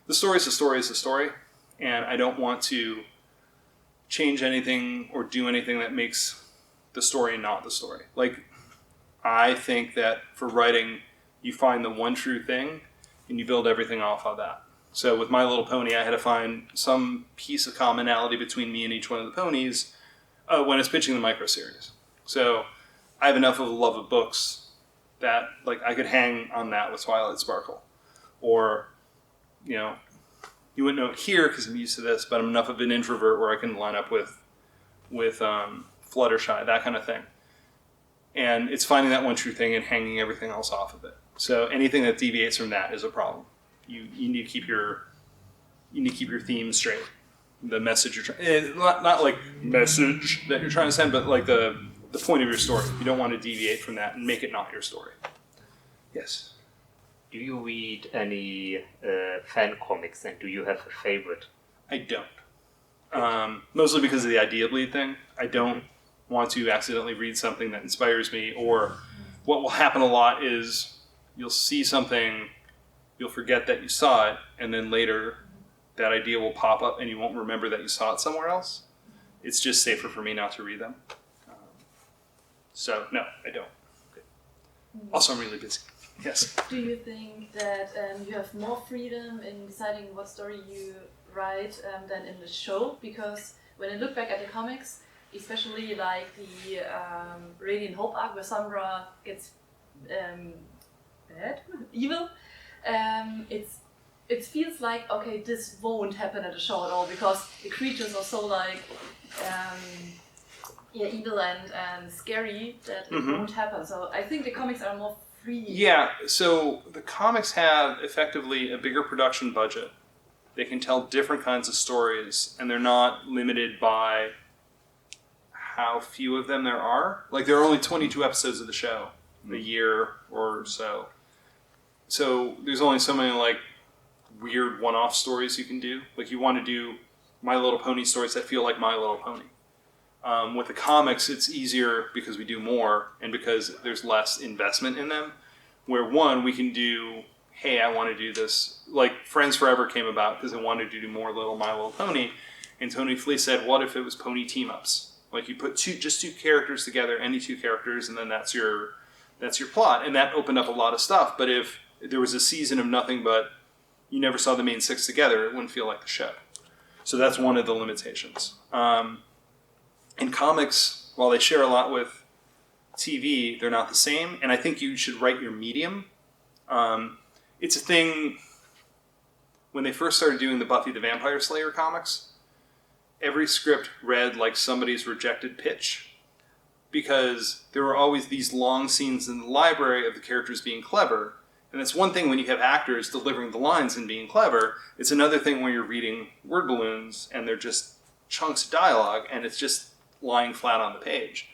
The story is a story, and I don't want to change anything or do anything that makes the story not the story. Like, I think that for writing, you find the one true thing, and you build everything off of that. So with My Little Pony, I had to find some piece of commonality between me and each one of the ponies when I was pitching the micro-series. So I have enough of a love of books that, like, I could hang on that with Twilight Sparkle. Or, you wouldn't know it here because I'm used to this, but I'm enough of an introvert where I can line up with Fluttershy, that kind of thing. And it's finding that one true thing and hanging everything else off of it. So anything that deviates from that is a problem. You need to keep your theme straight. The message you're trying, not like message that you're trying to send, but like the point of your story. You don't want to deviate from that and make it not your story. Yes. Do you read any fan comics, and do you have a favorite? I don't. Mostly because of the idea bleed thing. I don't want to accidentally read something that inspires me or what will happen a lot is you'll see something, you'll forget that you saw it, and then later that idea will pop up and you won't remember that you saw it somewhere else. It's just safer for me not to read them. So, no, I don't. Also, I'm really busy. Yes? Do you think that you have more freedom in deciding what story you write than in the show? Because when I look back at the comics, especially like the Radiant Hope arc where Sombra gets evil, it feels like, okay, this won't happen at the show at all because the creatures are so like evil and scary that it won't happen. So I think the comics are more free. Yeah, so the comics have effectively a bigger production budget. They can tell different kinds of stories, and they're not limited by how few of them there are. Like, there are only 22 episodes of the show, a year or so. So there's only so many, like, weird one-off stories you can do. Like, you want to do My Little Pony stories that feel like My Little Pony. With the comics, it's easier because we do more and because there's less investment in them. Where one, we can do, hey, I want to do this. Like Friends Forever came about because I wanted to do more My Little Pony. And Tony Fleece said, what if it was pony team-ups? Like you put just two characters together, any two characters, and then that's your plot. And that opened up a lot of stuff. But if there was a season of nothing but you never saw the main six together, it wouldn't feel like the show. So that's one of the limitations. In comics, while they share a lot with TV, they're not the same. And I think you should write your medium. It's a thing, when they first started doing the Buffy the Vampire Slayer comics, every script read like somebody's rejected pitch. Because there were always these long scenes in the library of the characters being clever. And it's one thing when you have actors delivering the lines and being clever. It's another thing when you're reading word balloons and they're just chunks of dialogue and it's just lying flat on the page.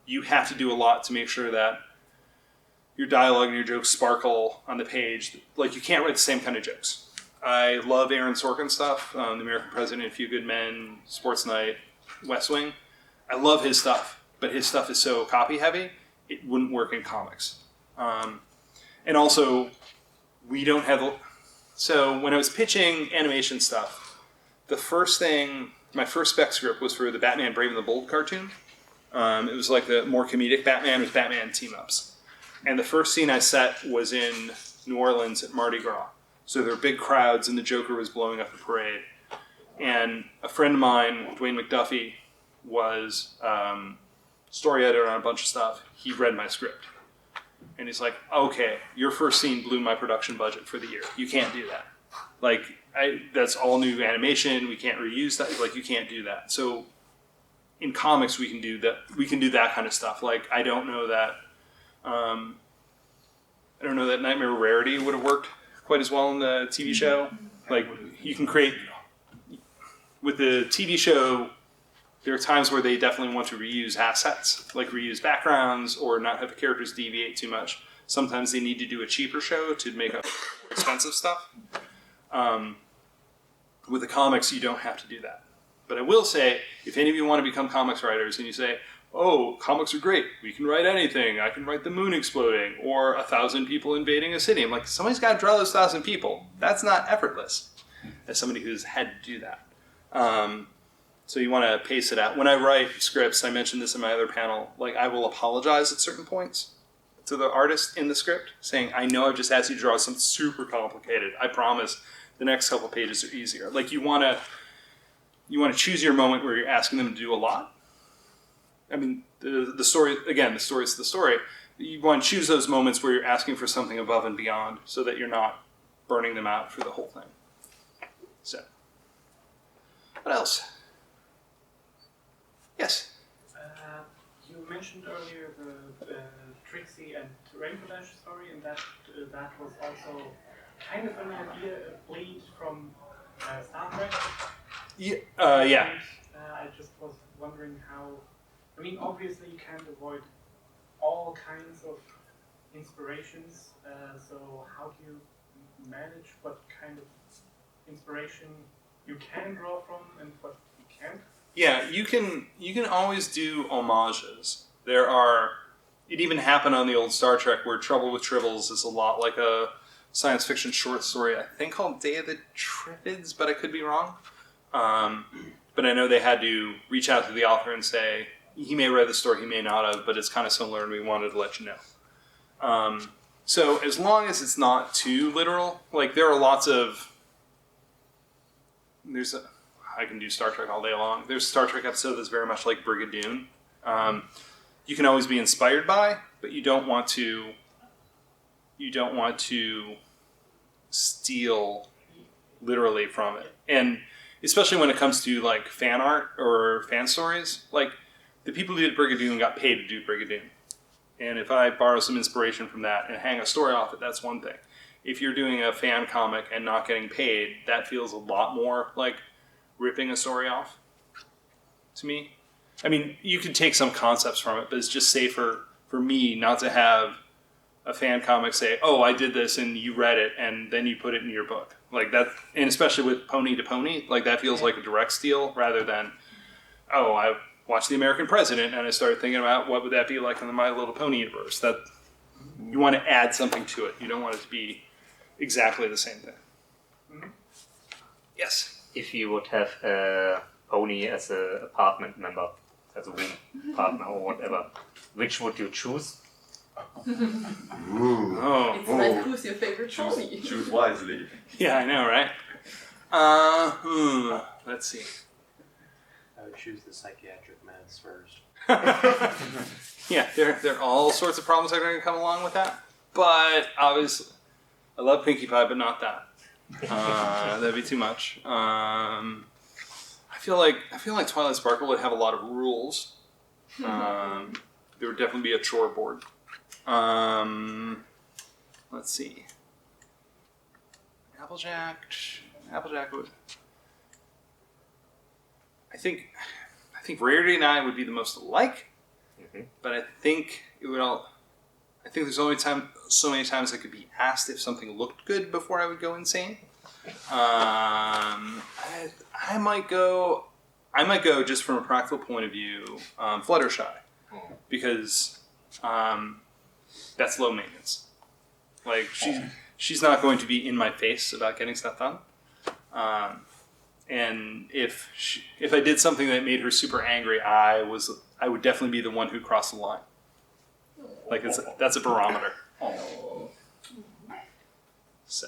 You have to do a lot to make sure that your dialogue and your jokes sparkle on the page. Like, you can't write the same kind of jokes. I love Aaron Sorkin stuff, The American President, A Few Good Men, Sports Night, West Wing. I love his stuff, but his stuff is so copy-heavy, it wouldn't work in comics. And also, we don't have... So, when I was pitching animation stuff, the first thing... My first spec script was for the Batman Brave and the Bold cartoon. It was like the more comedic Batman with Batman team-ups. And the first scene I set was in New Orleans at Mardi Gras. So there were big crowds and the Joker was blowing up the parade. And a friend of mine, Dwayne McDuffie, was story editor on a bunch of stuff. He read my script. And he's like, okay, your first scene blew my production budget for the year. You can't do that. Like, that's all new animation. We can't reuse that. Like, you can't do that. So, in comics, we can do that. We can do that kind of stuff. Like, I don't know that Nightmare Rarity would have worked quite as well in the TV show. Like, you can create with the TV show. There are times where they definitely want to reuse assets, like reuse backgrounds or not have the characters deviate too much. Sometimes they need to do a cheaper show to make up expensive stuff. With the comics, you don't have to do that. But I will say, if any of you want to become comics writers and you say, oh, comics are great, we can write anything, I can write the moon exploding, or 1,000 people invading a city. I'm like, somebody's got to draw those 1,000 people. That's not effortless, as somebody who's had to do that. So you want to pace it out. When I write scripts, I mentioned this in my other panel, like I will apologize at certain points to the artist in the script, saying, I know I've just asked you to draw something super complicated. I promise the next couple pages are easier. Like you want to choose your moment where you're asking them to do a lot. I mean, the story, again, the story is the story. You want to choose those moments where you're asking for something above and beyond so that you're not burning them out for the whole thing. So, what else? Yes? You mentioned earlier the Trixie and Rainbow Dash story, and that was also kind of an idea, a bleed from Star Trek. Yeah. And, I just was wondering how. I mean, obviously you can't avoid all kinds of inspirations. So how do you manage what kind of inspiration you can draw from and what you can't? Yeah, you can always do homages. There are it even happened on the old Star Trek where Trouble with Tribbles is a lot like a science fiction short story, I think called Day of the Triffids, but I could be wrong. But I know they had to reach out to the author and say, he may have read the story, he may not have, but it's kind of similar and we wanted to let you know. So as long as it's not too literal, like there are lots of... I can do Star Trek all day long. There's a Star Trek episode that's very much like Brigadoon. You can always be inspired by, but you don't want to steal literally from it. And especially when it comes to like fan art or fan stories, like the people who did Brigadoon got paid to do Brigadoon. And if I borrow some inspiration from that and hang a story off it, that's one thing. If you're doing a fan comic and not getting paid, that feels a lot more like ripping a story off to me. I mean, you could take some concepts from it, but it's just safer for me not to have a fan comic say, oh, I did this and you read it and then you put it in your book. Like that, and especially with Pony to Pony, like that feels like a direct steal rather than, oh, I watched The American President and I started thinking about what would that be like in the My Little Pony universe. That you want to add something to it. You don't want it to be exactly the same thing. Mm-hmm. Yes? If you would have a pony as an apartment member, as a room partner or whatever, which would you choose? Oh. It's like, who's your favorite pony? Choose wisely. Yeah, I know, right? Let's see. I would choose the psychiatric meds first. Yeah, there are all sorts of problems that are going to come along with that. But obviously, I love Pinkie Pie, but not that. That'd be too much. I feel like Twilight Sparkle would have a lot of rules. There would definitely be a chore board. Let's see. Applejack would. I think Rarity and I would be the most alike, but I think it would all. I think there's only so many times I could be asked if something looked good before I would go insane. I might go just from a practical point of view, Fluttershy, because that's low maintenance. Like she's not going to be in my face about getting stuff done. And if I did something that made her super angry, I would definitely be the one who crossed the line. Like that's a barometer. So,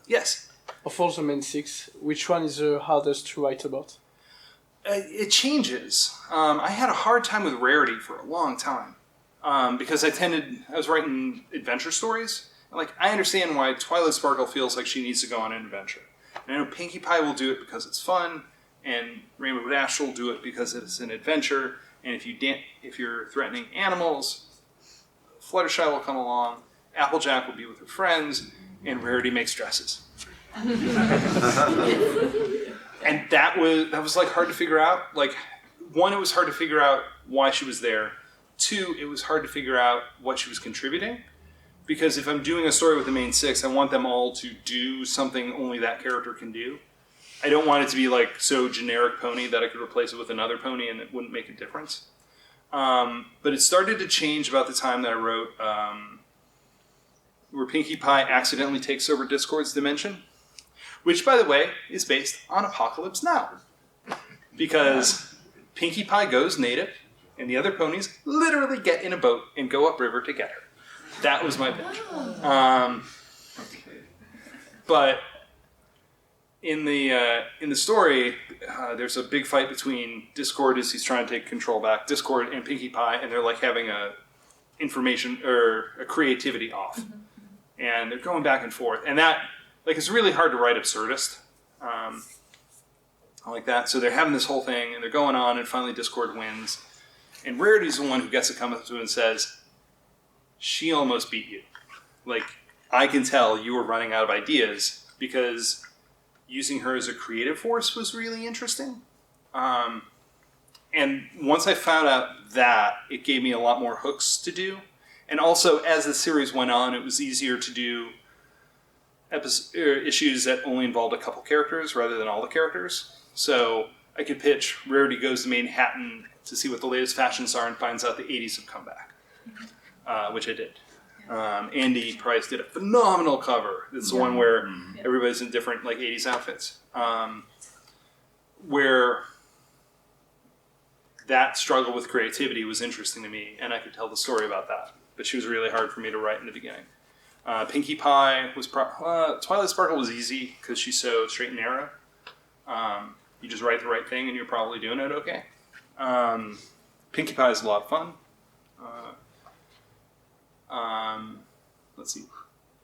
yes. Of all the main six, which one is the hardest to write about? It changes. I had a hard time with Rarity for a long time because I was writing adventure stories. Like I understand why Twilight Sparkle feels like she needs to go on an adventure. And I know Pinkie Pie will do it because it's fun, and Rainbow Dash will do it because it's an adventure. And if you're threatening animals, Fluttershy will come along, Applejack will be with her friends, and Rarity makes dresses. And that was like hard to figure out. Like, one, it was hard to figure out why she was there. Two, it was hard to figure out what she was contributing. Because if I'm doing a story with the main six, I want them all to do something only that character can do. I don't want it to be like so generic pony that I could replace it with another pony and it wouldn't make a difference. But it started to change about the time that I wrote where Pinkie Pie accidentally takes over Discord's dimension, which, by the way, is based on Apocalypse Now. Because Pinkie Pie goes native, and the other ponies literally get in a boat and go upriver to get her. That was my pitch. But in the story, there's a big fight between Discord as he's trying to take control back, Discord and Pinkie Pie, and they're like having a information or a creativity off, and they're going back and forth, and that it's really hard to write absurdist, like that. So they're having this whole thing, and they're going on, and finally Discord wins, and Rarity's the one who gets to come up to him and says, "She almost beat you. Like, I can tell you were running out of ideas because using her as a creative force was really interesting." And once I found out that, it gave me a lot more hooks to do. And also, as the series went on, it was easier to do issues that only involved a couple characters rather than all the characters. So I could pitch Rarity goes to Manhattan to see what the latest fashions are and finds out the 80s have come back. which I did. Andy Price did a phenomenal cover. It's the one where everybody's in different like 80s outfits. Where that struggle with creativity was interesting to me, and I could tell the story about that. But she was really hard for me to write in the beginning. Pinkie Pie was Twilight Sparkle was easy because she's so straight and narrow. You just write the right thing, and you're probably doing it okay. Pinkie Pie is a lot of fun. Let's see.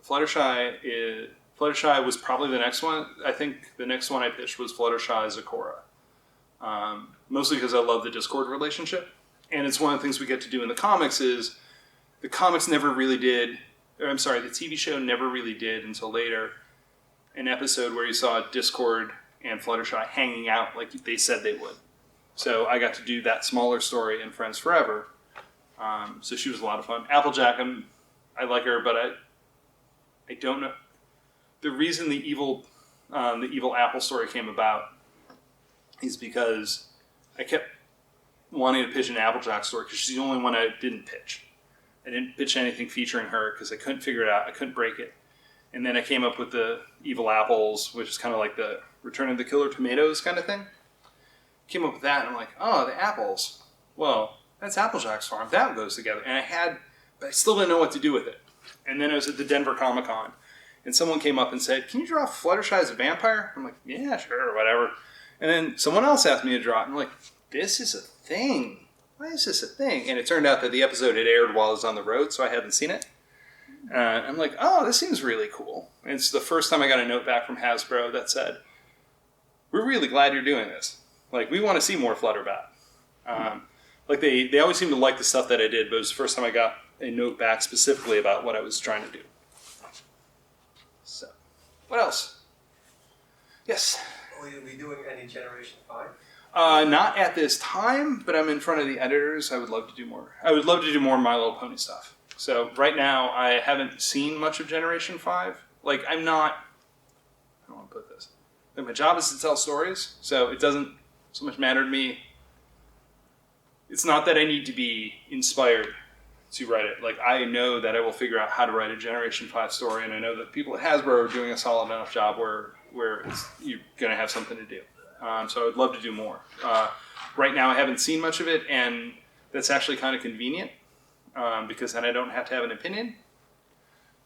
Fluttershy was probably the next one. I think the next one I pitched was Fluttershy Zecora. Mostly because I love the Discord relationship. And it's one of the things we get to do in the comics is the comics never really did, or I'm sorry, the TV show never really did until later, an episode where you saw Discord and Fluttershy hanging out like they said they would. So I got to do that smaller story in Friends Forever. So she was a lot of fun. Applejack, I like her, but I don't know. The reason the evil apple story came about is because I kept wanting to pitch an Applejack story because she's the only one I didn't pitch. I didn't pitch anything featuring her because I couldn't figure it out. I couldn't break it. And then I came up with the Evil Apples, which is kind of like the Return of the Killer Tomatoes kind of thing. Came up with that, and I'm like, oh, the apples. Well, that's Applejack's farm. That goes together. And but I still didn't know what to do with it. And then I was at the Denver Comic-Con, and someone came up and said, can you draw Fluttershy as a vampire? I'm like, yeah, sure, whatever. And then someone else asked me to draw it, and I'm like, this is a thing. Why is this a thing? And it turned out that the episode had aired while I was on the road, so I hadn't seen it. I'm like, oh, this seems really cool. And it's the first time I got a note back from Hasbro that said, we're really glad you're doing this. Like, we want to see more Flutterbat. Like, they always seem to like the stuff that I did, but it was the first time I got a note back specifically about what I was trying to do. So, what else? Yes? Will you be doing any Generation 5? Not at this time, but I'm in front of the editors. I would love to do more. I would love to do more My Little Pony stuff. So right now, I haven't seen much of Generation 5. Like, I don't want to put this. Like, my job is to tell stories, so it doesn't so much matter to me. It's not that I need to be inspired to write it. Like, I know that I will figure out how to write a Generation 5 story, and I know that people at Hasbro are doing a solid enough job where you're going to have something to do. So I would love to do more. Right now I haven't seen much of it, and that's actually kind of convenient because then I don't have to have an opinion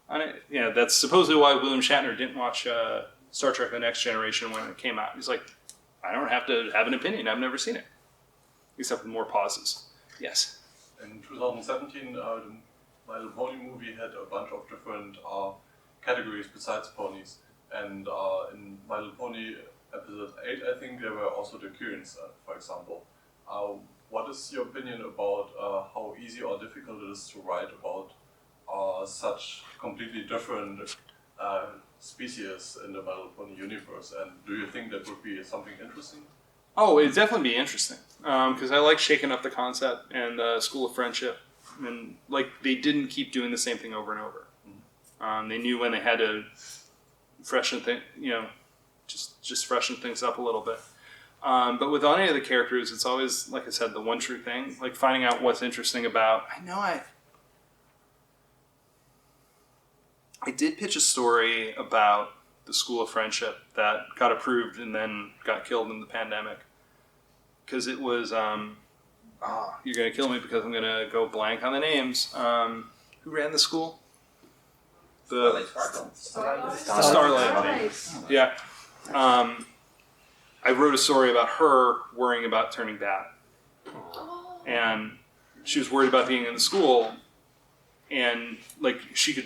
on it. You know, that's supposedly why William Shatner didn't watch Star Trek The Next Generation when it came out. He's like, I don't have to have an opinion. I've never seen it. Except with more pauses. Yes? In 2017, the My Little Pony movie had a bunch of different categories besides ponies. And in My Little Pony episode 8, I think there were also the Currents, for example. What is your opinion about how easy or difficult it is to write about such completely different species in the My Little Pony universe? And do you think that would be something interesting? Oh, it'd definitely be interesting because I like shaking up the concept and the School of Friendship, and like they didn't keep doing the same thing over and over. They knew when they had to freshen things, just freshen things up a little bit. But with any of the characters, it's always, like I said, the one true thing, like finding out what's interesting about. I did pitch a story about the School of Friendship that got approved and then got killed in the pandemic. Because it was, you're going to kill me because I'm going to go blank on the names. Who ran the school? Starlight. Yeah. I wrote a story about her worrying about turning bad. And she was worried about being in the school, and like she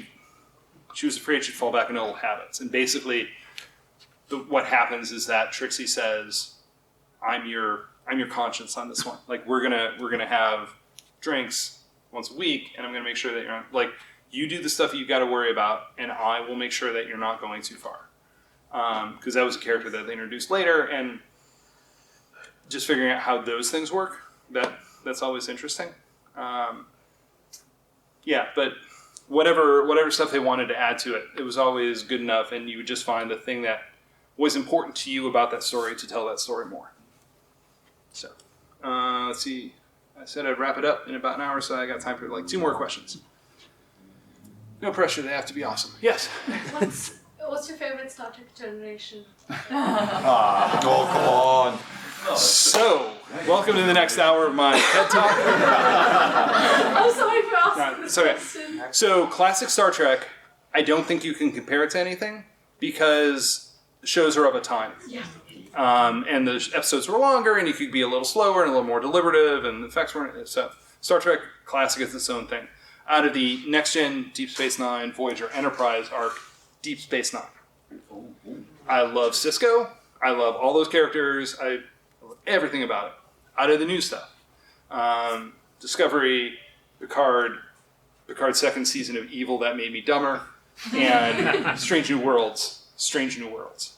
was afraid she'd fall back into old habits. And basically, what happens is that Trixie says, "I'm your conscience on this one. Like we're gonna have drinks once a week, and I'm gonna make sure that you're like you do the stuff that you got to worry about, and I will make sure that you're not going too far." Because that was a character that they introduced later, and just figuring out how those things work, that's always interesting. Yeah, but whatever stuff they wanted to add to it, it was always good enough, and you would just find the thing that was important to you about that story to tell that story more. So, let's see. I said I'd wrap it up in about an hour, so I got time for like 2 more questions. No pressure. They have to be awesome. Yes. What's your favorite Star Trek generation? Oh, come on. So, welcome to the next hour of my TED Talk. I'm sorry for asking this It's okay. question. So, classic Star Trek, I don't think you can compare it to anything because the shows are of a time. Yeah. And the episodes were longer, and you could be a little slower and a little more deliberative, and the effects weren't. So, Star Trek Classic is its own thing. Out of the Next Gen, Deep Space Nine, Voyager, Enterprise arc, Deep Space Nine. I love Cisco. I love all those characters. I love everything about it. Out of the new stuff, Discovery, Picard's second season of Evil that made me dumber, and Strange New Worlds. Strange New Worlds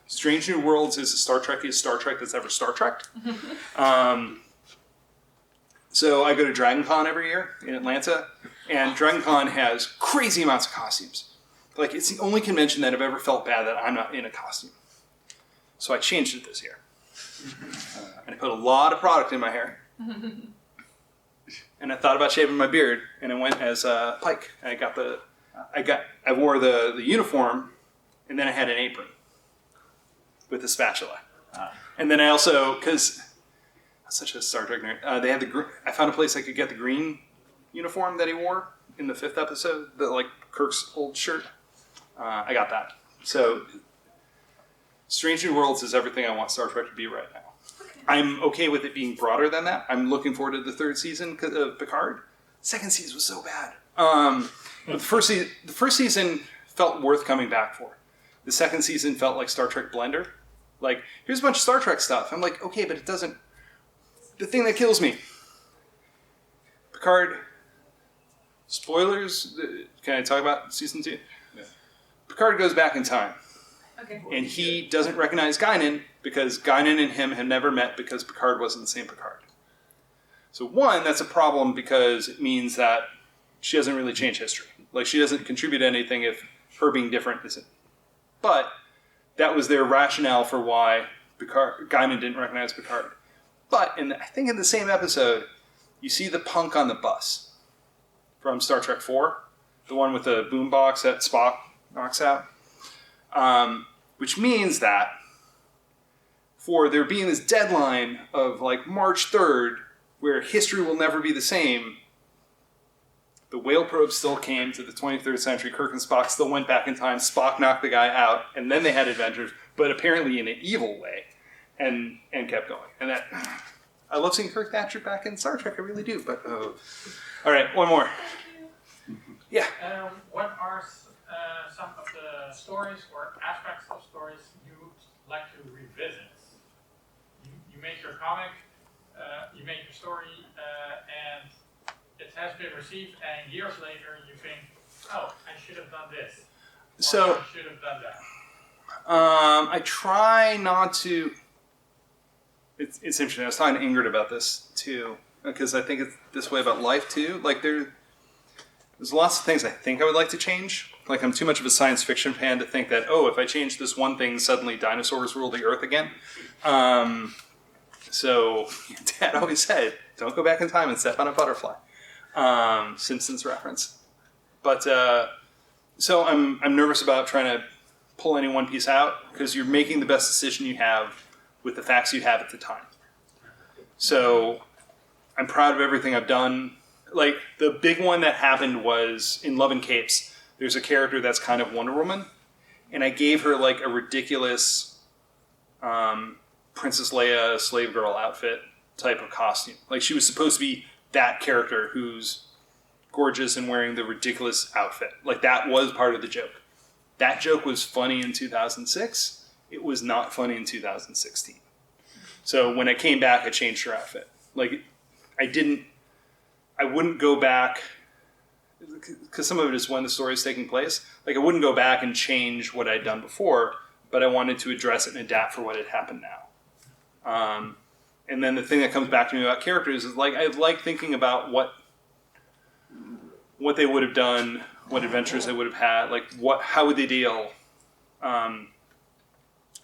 is the Star Trekiest Star Trek that's ever Star Trekked. So I go to Dragon Con every year in Atlanta, and Dragon Con has crazy amounts of costumes. Like, it's the only convention that I've ever felt bad that I'm not in a costume. So I changed it this year. And I put a lot of product in my hair. And I thought about shaving my beard, and I went as Pike. I wore the uniform, and then I had an apron with a spatula. And then I also, because I'm such a Star Trek nerd, they had I found a place I could get the green uniform that he wore in the 5th episode, like Kirk's old shirt. I got that. So, Strange New Worlds is everything I want Star Trek to be right now. Okay. I'm okay with it being broader than that. I'm looking forward to the 3rd season of Picard. 2nd season was so bad. But the first season felt worth coming back for. The 2nd season felt like Star Trek Blender. Like, here's a bunch of Star Trek stuff. I'm like, okay, but it doesn't... The thing that kills me. Picard... Spoilers? Can I talk about season 2? Yeah. Picard goes back in time. Okay. And he doesn't recognize Guinan because Guinan and him have never met because Picard wasn't the same Picard. So one, that's a problem because it means that she doesn't really change history. Like, she doesn't contribute anything if her being different isn't. But that was their rationale for why Guinan didn't recognize Picard. But I think in the same episode, you see the punk on the bus from Star Trek 4, the one with the boombox that Spock knocks out. Which means that for there being this deadline of like March 3rd, where history will never be the same, the whale probe still came to the 23rd century. Kirk and Spock still went back in time. Spock knocked the guy out, and then they had adventures, but apparently in an evil way, and kept going. And that, I love seeing Kirk Thatcher back in Star Trek. I really do. But all right, one more. Yeah. What are some of the stories or aspects of stories you would like to revisit? You make your comic, you make your story, and it has been received, and years later you think, oh, I should have done this. Or I should have done that. I try not to... It's interesting. I was talking to Ingrid about this, too, because I think it's this way about life, too. Like, there's lots of things I think I would like to change. Like, I'm too much of a science fiction fan to think that, oh, if I change this one thing, suddenly dinosaurs rule the earth again. So, Dad always said, don't go back in time and step on a butterfly. Simpsons reference. But, so I'm nervous about trying to pull any one piece out, because you're making the best decision you have with the facts you have at the time. So, I'm proud of everything I've done. Like, the big one that happened was in Love and Capes. There's a character that's kind of Wonder Woman, and I gave her like a ridiculous Princess Leia slave girl outfit type of costume. Like, she was supposed to be that character who's gorgeous and wearing the ridiculous outfit. Like, that was part of the joke. That joke was funny in 2006. It was not funny in 2016. So when I came back, I changed her outfit. Like, I wouldn't go back, because some of it is when the story is taking place. Like, I wouldn't go back and change what I'd done before, but I wanted to address it and adapt for what had happened now. And then the thing that comes back to me about characters is, like, I like thinking about what they would have done, what adventures they would have had, like, how would they deal.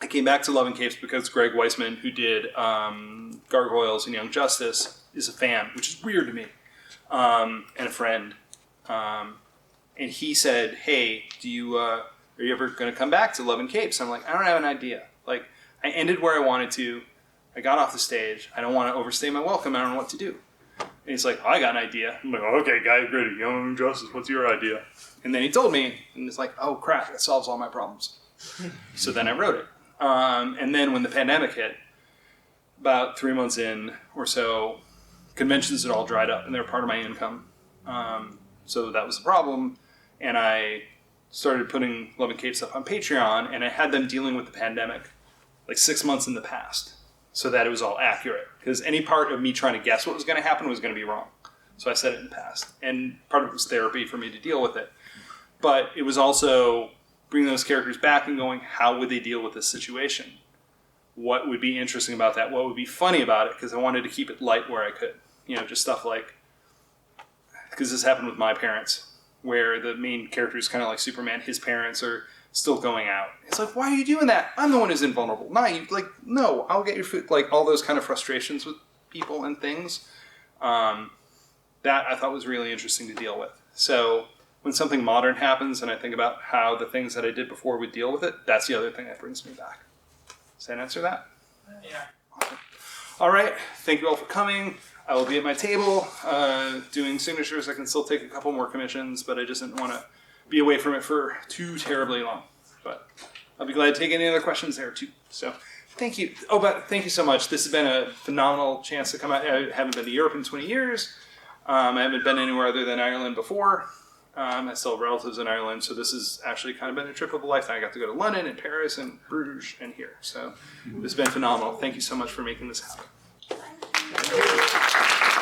I came back to Love and Capes because Greg Weisman, who did Gargoyles and Young Justice, is a fan, which is weird to me. And a friend. And he said, hey, are you ever going to come back to Love and Capes? I'm like, I don't have an idea. Like, I ended where I wanted to. I got off the stage. I don't want to overstay my welcome. I don't know what to do. And he's like, I got an idea. I'm like, okay, Guy Gritty, Young Justice, what's your idea? And then he told me, and it's like, oh crap, that solves all my problems. So then I wrote it. And then when the pandemic hit, about 3 months in or so, conventions had all dried up and they were part of my income. So that was the problem. And I started putting Love and Cape stuff on Patreon, and I had them dealing with the pandemic like 6 months in the past so that it was all accurate. Because any part of me trying to guess what was going to happen was going to be wrong. So I said it in the past. And part of it was therapy for me to deal with it. But it was also bringing those characters back and going, how would they deal with this situation? What would be interesting about that? What would be funny about it? Because I wanted to keep it light where I could. You know, just stuff like, because this happened with my parents, where the main character is kind of like Superman. His parents are still going out. It's like, why are you doing that? I'm the one who's invulnerable. Not you. Like, no, I'll get your food. Like, all those kind of frustrations with people and things. That I thought was really interesting to deal with. So when something modern happens and I think about how the things that I did before would deal with it, that's the other thing that brings me back. Does that answer that? Yeah. Awesome. All right. Thank you all for coming. I will be at my table doing signatures. I can still take a couple more commissions, but I just didn't want to be away from it for too terribly long. But I'll be glad to take any other questions there too. So thank you. Oh, but thank you so much. This has been a phenomenal chance to come out. I haven't been to Europe in 20 years. I haven't been anywhere other than Ireland before. I still have relatives in Ireland, so this has actually kind of been a trip of a lifetime. I got to go to London and Paris and Bruges and here. So this has been phenomenal. Thank you so much for making this happen. Thank you.